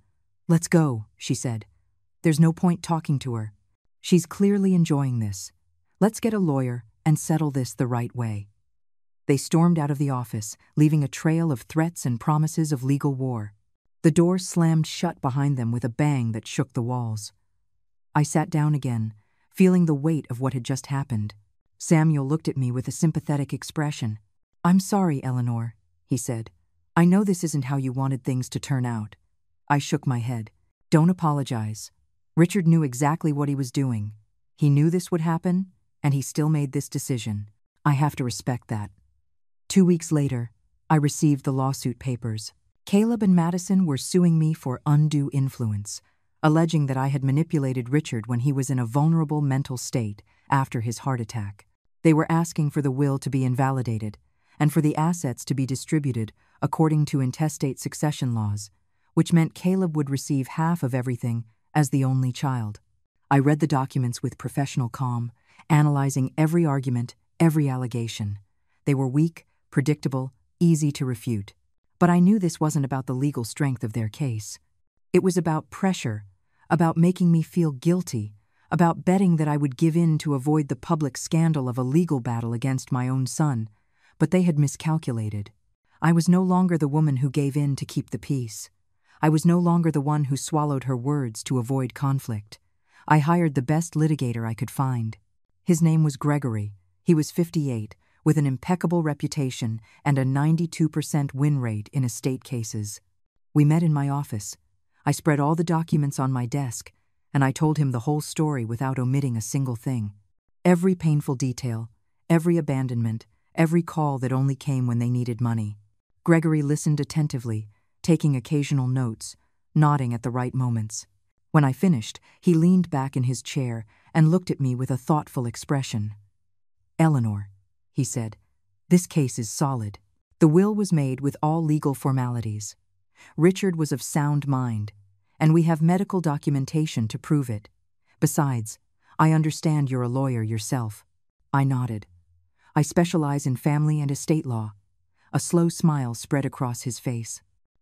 Speaker 1: "Let's go," she said. "There's no point talking to her. She's clearly enjoying this. Let's get a lawyer and settle this the right way." They stormed out of the office, leaving a trail of threats and promises of legal war. The door slammed shut behind them with a bang that shook the walls. I sat down again, feeling the weight of what had just happened. Samuel looked at me with a sympathetic expression. "I'm sorry, Eleanor," he said. "I know this isn't how you wanted things to turn out." I shook my head. "Don't apologize. Richard knew exactly what he was doing. He knew this would happen, and he still made this decision. I have to respect that." 2 weeks later, I received the lawsuit papers. Caleb and Madison were suing me for undue influence, alleging that I had manipulated Richard when he was in a vulnerable mental state after his heart attack. They were asking for the will to be invalidated and for the assets to be distributed according to intestate succession laws, which meant Caleb would receive half of everything as the only child. I read the documents with professional calm, analyzing every argument, every allegation. They were weak, predictable, easy to refute. But I knew this wasn't about the legal strength of their case. It was about pressure, about making me feel guilty, about betting that I would give in to avoid the public scandal of a legal battle against my own son. But they had miscalculated. I was no longer the woman who gave in to keep the peace. I was no longer the one who swallowed her words to avoid conflict. I hired the best litigator I could find. His name was Gregory. He was 58, with an impeccable reputation and a 92% win rate in estate cases. We met in my office. I spread all the documents on my desk, and I told him the whole story without omitting a single thing. Every painful detail, every abandonment, every call that only came when they needed money. Gregory listened attentively, taking occasional notes, nodding at the right moments. When I finished, he leaned back in his chair and looked at me with a thoughtful expression. "Eleanor," he said, "this case is solid. The will was made with all legal formalities. Richard was of sound mind, and we have medical documentation to prove it. Besides, I understand you're a lawyer yourself." I nodded. "I specialize in family and estate law." A slow smile spread across his face.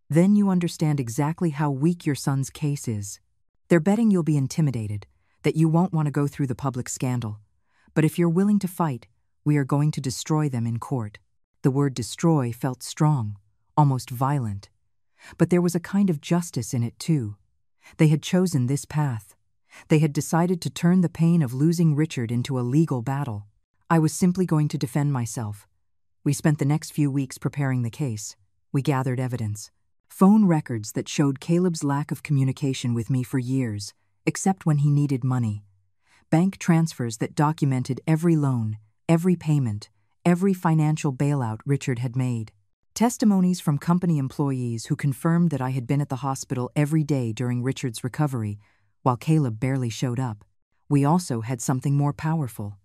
Speaker 1: "Then you understand exactly how weak your son's case is. They're betting you'll be intimidated, that you won't want to go through the public scandal. But if you're willing to fight, we are going to destroy them in court." The word destroy felt strong, almost violent. But there was a kind of justice in it, too. They had chosen this path. They had decided to turn the pain of losing Richard into a legal battle. I was simply going to defend myself. We spent the next few weeks preparing the case. We gathered evidence. Phone records that showed Caleb's lack of communication with me for years, except when he needed money. Bank transfers that documented every loan, every payment, every financial bailout Richard had made. Testimonies from company employees who confirmed that I had been at the hospital every day during Richard's recovery, while Caleb barely showed up. We also had something more powerful.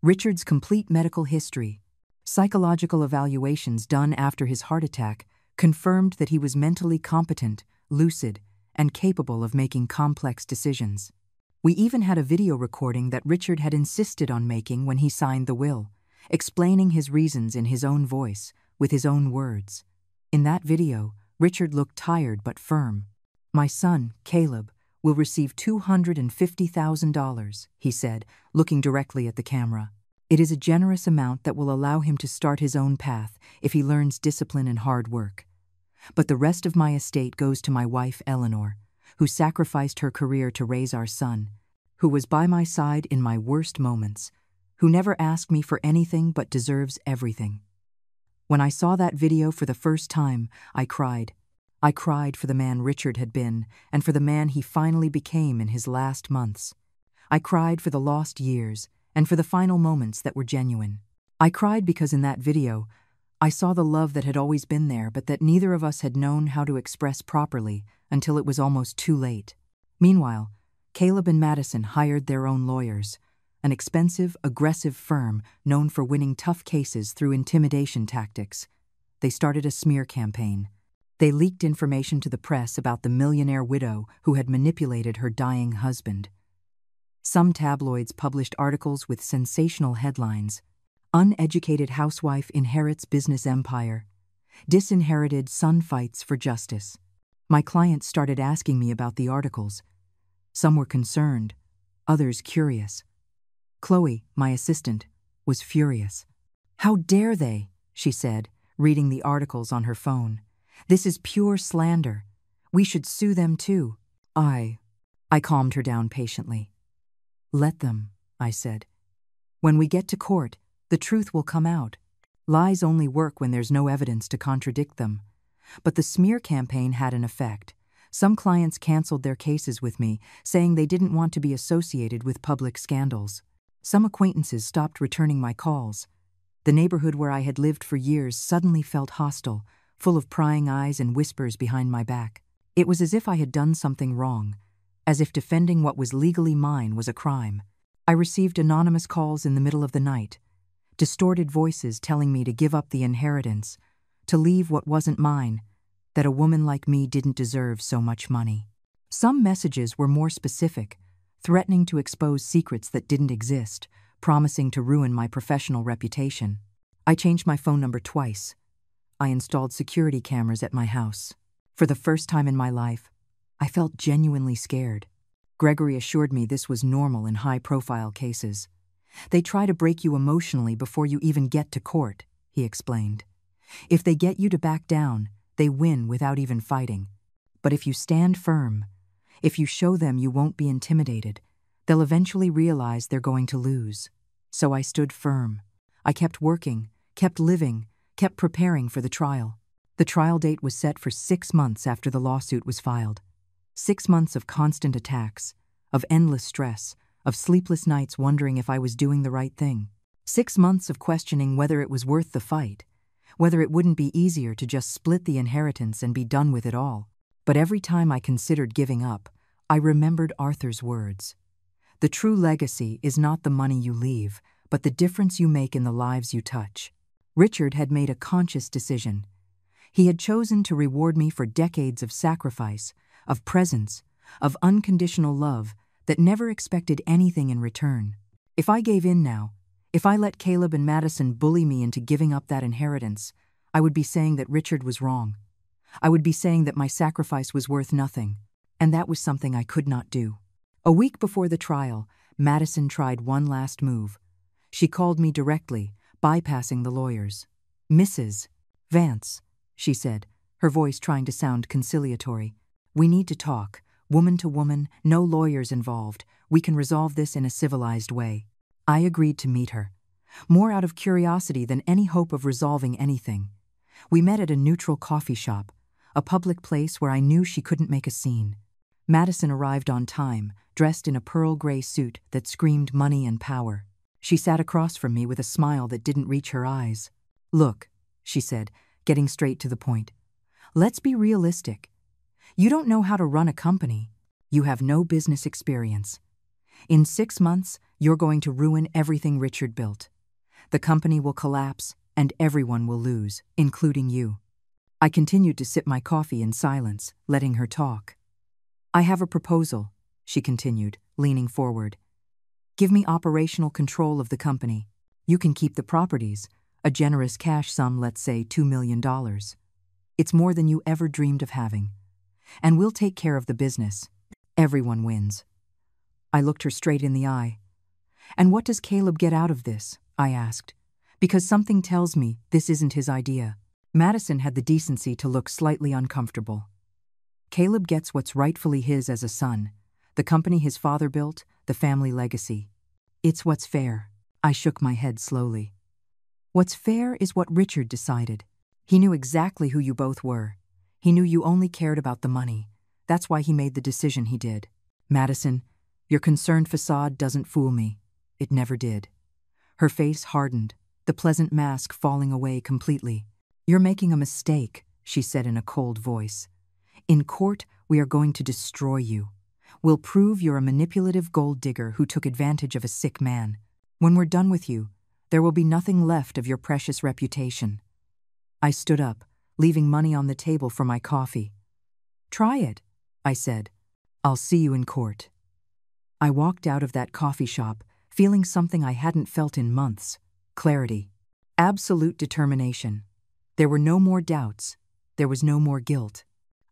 Speaker 1: Richard's complete medical history. Psychological evaluations done after his heart attack confirmed that he was mentally competent, lucid, and capable of making complex decisions. We even had a video recording that Richard had insisted on making when he signed the will, explaining his reasons in his own voice, with his own words. In that video, Richard looked tired but firm. "My son, Caleb, will receive $250,000, he said, looking directly at the camera. "It is a generous amount that will allow him to start his own path if he learns discipline and hard work. But the rest of my estate goes to my wife, Eleanor, who sacrificed her career to raise our son, who was by my side in my worst moments, who never asked me for anything but deserves everything." When I saw that video for the first time, I cried. I cried for the man Richard had been and for the man he finally became in his last months. I cried for the lost years and for the final moments that were genuine. I cried because in that video, I saw the love that had always been there but that neither of us had known how to express properly until it was almost too late. Meanwhile, Caleb and Madison hired their own lawyers, an expensive, aggressive firm known for winning tough cases through intimidation tactics. They started a smear campaign. They leaked information to the press about the millionaire widow who had manipulated her dying husband. Some tabloids published articles with sensational headlines: "Uneducated housewife inherits business empire. Disinherited son fights for justice." My clients started asking me about the articles. Some were concerned, others curious. Chloe, my assistant, was furious. "How dare they?" she said, reading the articles on her phone. "This is pure slander. We should sue them too." I calmed her down patiently. "Let them," I said. When we get to court, the truth will come out. Lies only work when there's no evidence to contradict them. But the smear campaign had an effect. Some clients canceled their cases with me, saying they didn't want to be associated with public scandals. Some acquaintances stopped returning my calls. The neighborhood where I had lived for years suddenly felt hostile, full of prying eyes and whispers behind my back. It was as if I had done something wrong, as if defending what was legally mine was a crime. I received anonymous calls in the middle of the night, distorted voices telling me to give up the inheritance, to leave what wasn't mine, that a woman like me didn't deserve so much money. Some messages were more specific, threatening to expose secrets that didn't exist, promising to ruin my professional reputation. I changed my phone number twice. I installed security cameras at my house. For the first time in my life, I felt genuinely scared. Gregory assured me this was normal in high-profile cases. They try to break you emotionally before you even get to court, he explained. If they get you to back down, they win without even fighting. But if you stand firm, if you show them you won't be intimidated, they'll eventually realize they're going to lose. So I stood firm. I kept working, kept living, kept preparing for the trial. The trial date was set for 6 months after the lawsuit was filed. 6 months of constant attacks, of endless stress, of sleepless nights wondering if I was doing the right thing. 6 months of questioning whether it was worth the fight, whether it wouldn't be easier to just split the inheritance and be done with it all. But every time I considered giving up, I remembered Arthur's words. The true legacy is not the money you leave, but the difference you make in the lives you touch. Richard had made a conscious decision. He had chosen to reward me for decades of sacrifice, of presence, of unconditional love that never expected anything in return. If I gave in now, if I let Caleb and Madison bully me into giving up that inheritance, I would be saying that Richard was wrong. I would be saying that my sacrifice was worth nothing, and that was something I could not do. A week before the trial, Madison tried one last move. She called me directly, bypassing the lawyers. "Mrs. Vance," she said, her voice trying to sound conciliatory. "We need to talk, woman to woman, no lawyers involved. We can resolve this in a civilized way." I agreed to meet her, more out of curiosity than any hope of resolving anything. We met at a neutral coffee shop, a public place where I knew she couldn't make a scene. Madison arrived on time, dressed in a pearl gray suit that screamed money and power. She sat across from me with a smile that didn't reach her eyes. "Look," she said, getting straight to the point. "Let's be realistic. You don't know how to run a company. You have no business experience. In 6 months, you're going to ruin everything Richard built. The company will collapse, and everyone will lose, including you." I continued to sip my coffee in silence, letting her talk. "I have a proposal," she continued, leaning forward. "Give me operational control of the company. You can keep the properties, a generous cash sum, let's say $2 million. It's more than you ever dreamed of having. And we'll take care of the business. Everyone wins." I looked her straight in the eye. "And what does Caleb get out of this?" I asked. "Because something tells me this isn't his idea." Madison had the decency to look slightly uncomfortable. "Caleb gets what's rightfully his as a son, the company his father built, the family legacy. It's what's fair." I shook my head slowly. "What's fair is what Richard decided. He knew exactly who you both were. He knew you only cared about the money. That's why he made the decision he did. Madison, your concerned facade doesn't fool me. It never did." Her face hardened, the pleasant mask falling away completely. "You're making a mistake," she said in a cold voice. "In court, we are going to destroy you. We'll prove you're a manipulative gold digger who took advantage of a sick man. When we're done with you, there will be nothing left of your precious reputation." I stood up, leaving money on the table for my coffee. "Try it," I said. "I'll see you in court." I walked out of that coffee shop, feeling something I hadn't felt in months: clarity, absolute determination. There were no more doubts. There was no more guilt.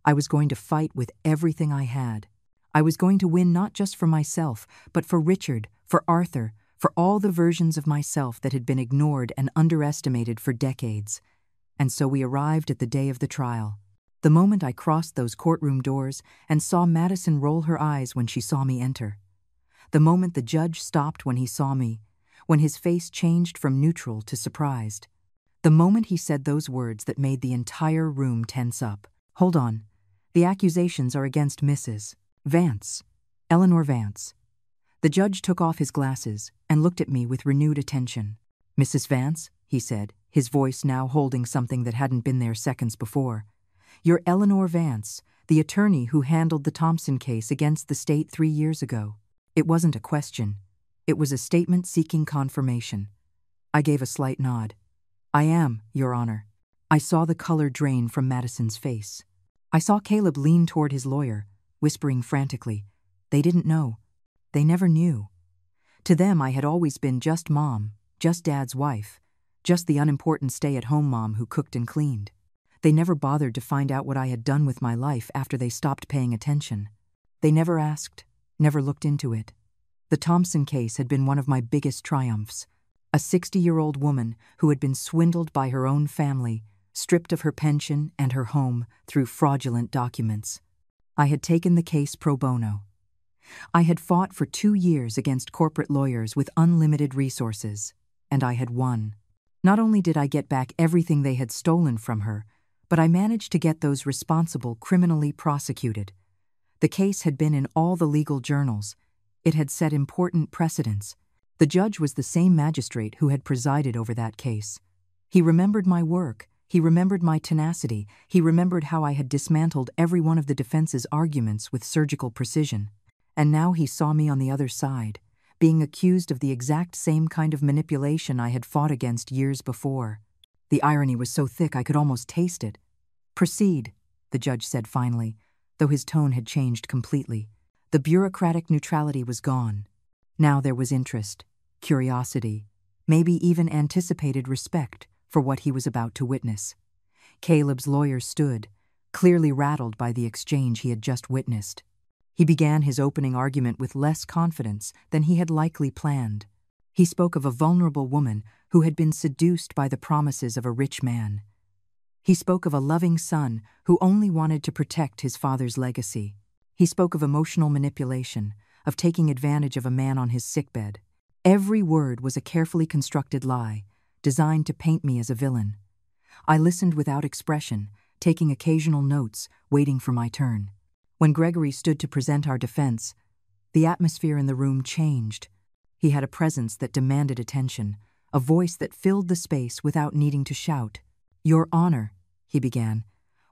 Speaker 1: I was going to fight with everything I had. I was going to win not just for myself, but for Richard, for Arthur, for all the versions of myself that had been ignored and underestimated for decades. And so we arrived at the day of the trial. The moment I crossed those courtroom doors and saw Madison roll her eyes when she saw me enter. The moment the judge stopped when he saw me, when his face changed from neutral to surprised. The moment he said those words that made the entire room tense up. "Hold on. The accusations are against Mrs. Vance. Eleanor Vance." The judge took off his glasses and looked at me with renewed attention. "Mrs. Vance," he said, his voice now holding something that hadn't been there seconds before. "You're Eleanor Vance, the attorney who handled the Thompson case against the state 3 years ago." It wasn't a question. It was a statement seeking confirmation. I gave a slight nod. "I am, Your Honor." I saw the color drain from Madison's face. I saw Caleb lean toward his lawyer, whispering frantically. They didn't know. They never knew. To them, I had always been just Mom, just Dad's wife, just the unimportant stay-at-home mom who cooked and cleaned. They never bothered to find out what I had done with my life after they stopped paying attention. They never asked, never looked into it. The Thompson case had been one of my biggest triumphs. A 60-year-old woman who had been swindled by her own family, stripped of her pension and her home through fraudulent documents. I had taken the case pro bono. I had fought for 2 years against corporate lawyers with unlimited resources, and I had won. Not only did I get back everything they had stolen from her, but I managed to get those responsible criminally prosecuted. The case had been in all the legal journals. It had set important precedents. The judge was the same magistrate who had presided over that case. He remembered my work. He remembered my tenacity. He remembered how I had dismantled every one of the defense's arguments with surgical precision. And now he saw me on the other side, being accused of the exact same kind of manipulation I had fought against years before. The irony was so thick I could almost taste it. "Proceed," the judge said finally, though his tone had changed completely. The bureaucratic neutrality was gone. Now there was interest, curiosity, maybe even anticipated respect for what he was about to witness. Caleb's lawyer stood, clearly rattled by the exchange he had just witnessed. He began his opening argument with less confidence than he had likely planned. He spoke of a vulnerable woman who had been seduced by the promises of a rich man. He spoke of a loving son who only wanted to protect his father's legacy. He spoke of emotional manipulation, of taking advantage of a man on his sickbed. Every word was a carefully constructed lie, designed to paint me as a villain. I listened without expression, taking occasional notes, waiting for my turn. When Gregory stood to present our defense, the atmosphere in the room changed. He had a presence that demanded attention, a voice that filled the space without needing to shout. "Your Honor," he began,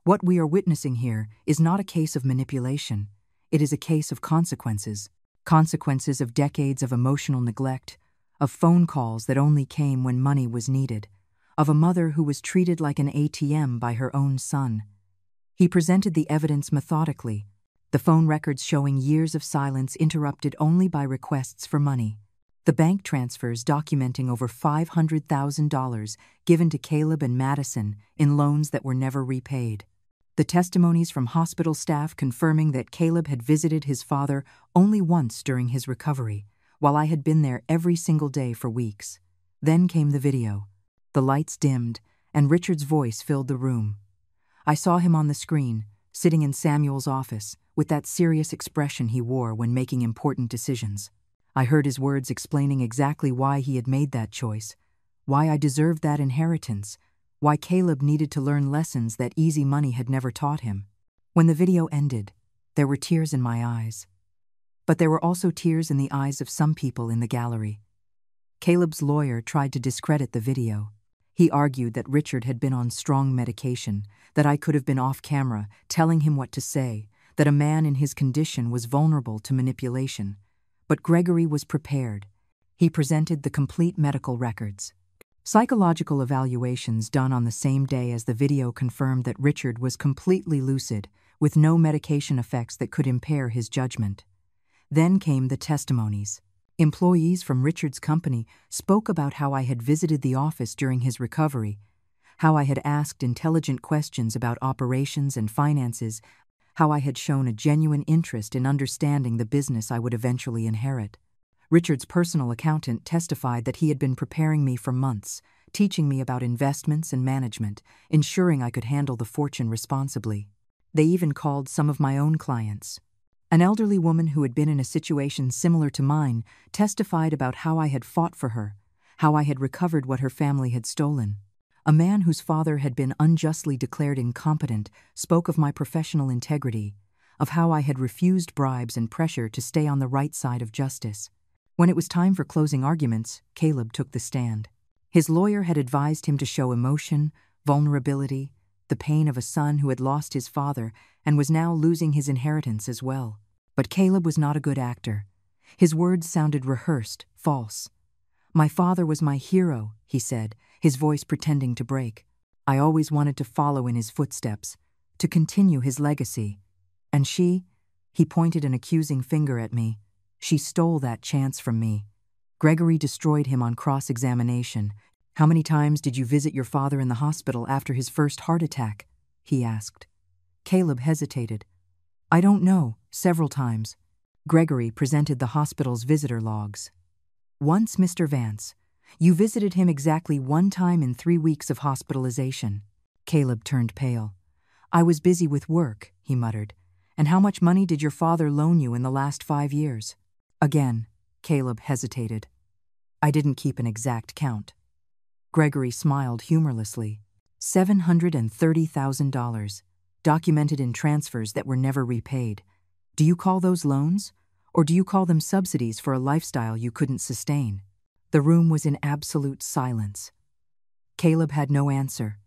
Speaker 1: "what we are witnessing here is not a case of manipulation. It is a case of consequences. Consequences of decades of emotional neglect, of phone calls that only came when money was needed, of a mother who was treated like an ATM by her own son." He presented the evidence methodically, the phone records showing years of silence interrupted only by requests for money, the bank transfers documenting over $500,000 given to Caleb and Madison in loans that were never repaid, the testimonies from hospital staff confirming that Caleb had visited his father only once during his recovery, while I had been there every single day for weeks. Then came the video. The lights dimmed, and Richard's voice filled the room. I saw him on the screen, sitting in Samuel's office, with that serious expression he wore when making important decisions. I heard his words explaining exactly why he had made that choice, why I deserved that inheritance, why Caleb needed to learn lessons that easy money had never taught him. When the video ended, there were tears in my eyes. But there were also tears in the eyes of some people in the gallery. Caleb's lawyer tried to discredit the video. He argued that Richard had been on strong medication, that I could have been off camera, telling him what to say, that a man in his condition was vulnerable to manipulation. But Gregory was prepared. He presented the complete medical records. Psychological evaluations done on the same day as the video confirmed that Richard was completely lucid, with no medication effects that could impair his judgment. Then came the testimonies. Employees from Richard's company spoke about how I had visited the office during his recovery, how I had asked intelligent questions about operations and finances, how I had shown a genuine interest in understanding the business I would eventually inherit. Richard's personal accountant testified that he had been preparing me for months, teaching me about investments and management, ensuring I could handle the fortune responsibly. They even called some of my own clients. An elderly woman who had been in a situation similar to mine testified about how I had fought for her, how I had recovered what her family had stolen. A man whose father had been unjustly declared incompetent spoke of my professional integrity, of how I had refused bribes and pressure to stay on the right side of justice. When it was time for closing arguments, Caleb took the stand. His lawyer had advised him to show emotion, vulnerability, the pain of a son who had lost his father and was now losing his inheritance as well. But Caleb was not a good actor. His words sounded rehearsed, false. "My father was my hero," he said, his voice pretending to break. "I always wanted to follow in his footsteps, to continue his legacy. And she," he pointed an accusing finger at me, "she stole that chance from me." Gregory destroyed him on cross-examination. "How many times did you visit your father in the hospital after his first heart attack?" he asked. Caleb hesitated. "I don't know, several times." Gregory presented the hospital's visitor logs. "Once, Mr. Vance. You visited him exactly 1 time in 3 weeks of hospitalization." Caleb turned pale. "I was busy with work," he muttered. "And how much money did your father loan you in the last 5 years?" Again, Caleb hesitated. "I didn't keep an exact count." Gregory smiled humorlessly. $730,000, documented in transfers that were never repaid. Do you call those loans? Or do you call them subsidies for a lifestyle you couldn't sustain? The room was in absolute silence. Caleb had no answer.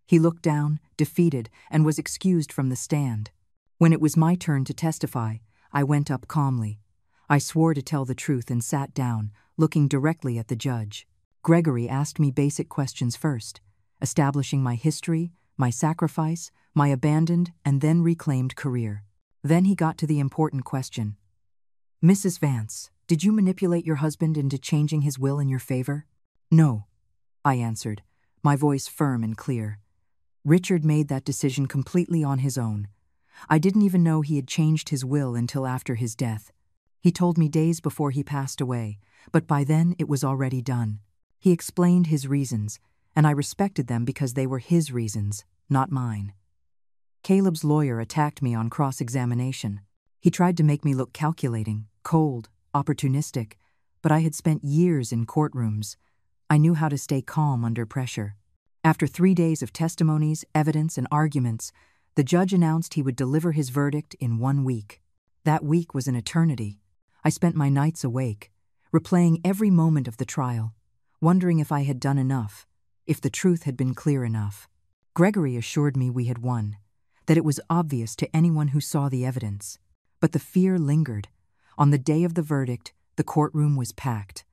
Speaker 1: He looked down, defeated, and was excused from the stand. When it was my turn to testify, I went up calmly. I swore to tell the truth and sat down, looking directly at the judge. Gregory asked me basic questions first, establishing my history, my sacrifice, my abandoned and then reclaimed career. Then he got to the important question. "Mrs. Vance, did you manipulate your husband into changing his will in your favor?" "No," I answered, my voice firm and clear. "Richard made that decision completely on his own. I didn't even know he had changed his will until after his death. He told me days before he passed away, but by then it was already done. He explained his reasons, and I respected them because they were his reasons, not mine." Caleb's lawyer attacked me on cross-examination. He tried to make me look calculating, cold, opportunistic, but I had spent years in courtrooms. I knew how to stay calm under pressure. After 3 days of testimonies, evidence, and arguments, the judge announced he would deliver his verdict in 1 week. That week was an eternity. I spent my nights awake, replaying every moment of the trial, wondering if I had done enough, if the truth had been clear enough. Gregory assured me we had won, that it was obvious to anyone who saw the evidence. But the fear lingered. On the day of the verdict, the courtroom was packed.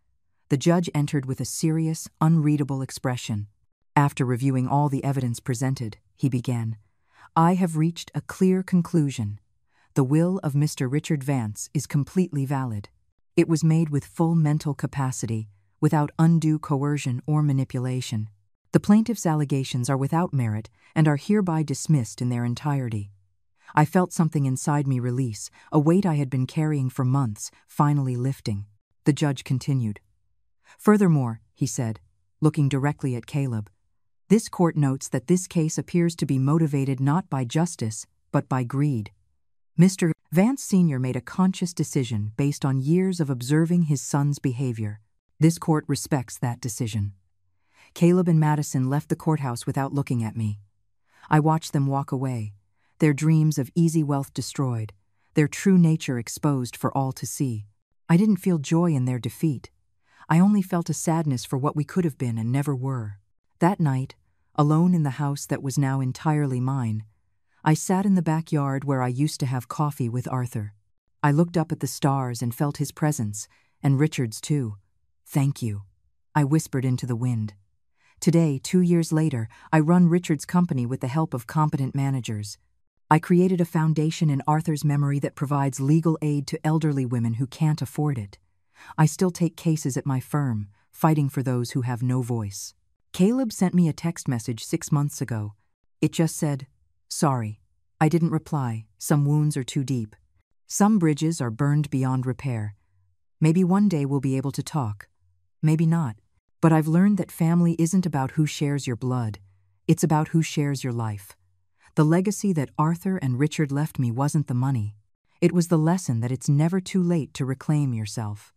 Speaker 1: The judge entered with a serious, unreadable expression. After reviewing all the evidence presented, he began, "I have reached a clear conclusion. The will of Mr. Richard Vance is completely valid. It was made with full mental capacity, without undue coercion or manipulation. The plaintiff's allegations are without merit and are hereby dismissed in their entirety." I felt something inside me release, a weight I had been carrying for months, finally lifting. The judge continued. "Furthermore," he said, looking directly at Caleb, "this court notes that this case appears to be motivated not by justice, but by greed. Mr. Vance Sr. made a conscious decision based on years of observing his son's behavior. This court respects that decision." Caleb and Madison left the courthouse without looking at me. I watched them walk away, their dreams of easy wealth destroyed, their true nature exposed for all to see. I didn't feel joy in their defeat. I only felt a sadness for what we could have been and never were. That night, alone in the house that was now entirely mine, I sat in the backyard where I used to have coffee with Arthur. I looked up at the stars and felt his presence, and Richard's too. "Thank you," I whispered into the wind. Today, 2 years later, I run Richard's company with the help of competent managers. I created a foundation in Arthur's memory that provides legal aid to elderly women who can't afford it. I still take cases at my firm, fighting for those who have no voice. Caleb sent me a text message 6 months ago. It just said, "Sorry." I didn't reply. Some wounds are too deep. Some bridges are burned beyond repair. Maybe one day we'll be able to talk. Maybe not. But I've learned that family isn't about who shares your blood. It's about who shares your life. The legacy that Arthur and Richard left me wasn't the money. It was the lesson that it's never too late to reclaim yourself.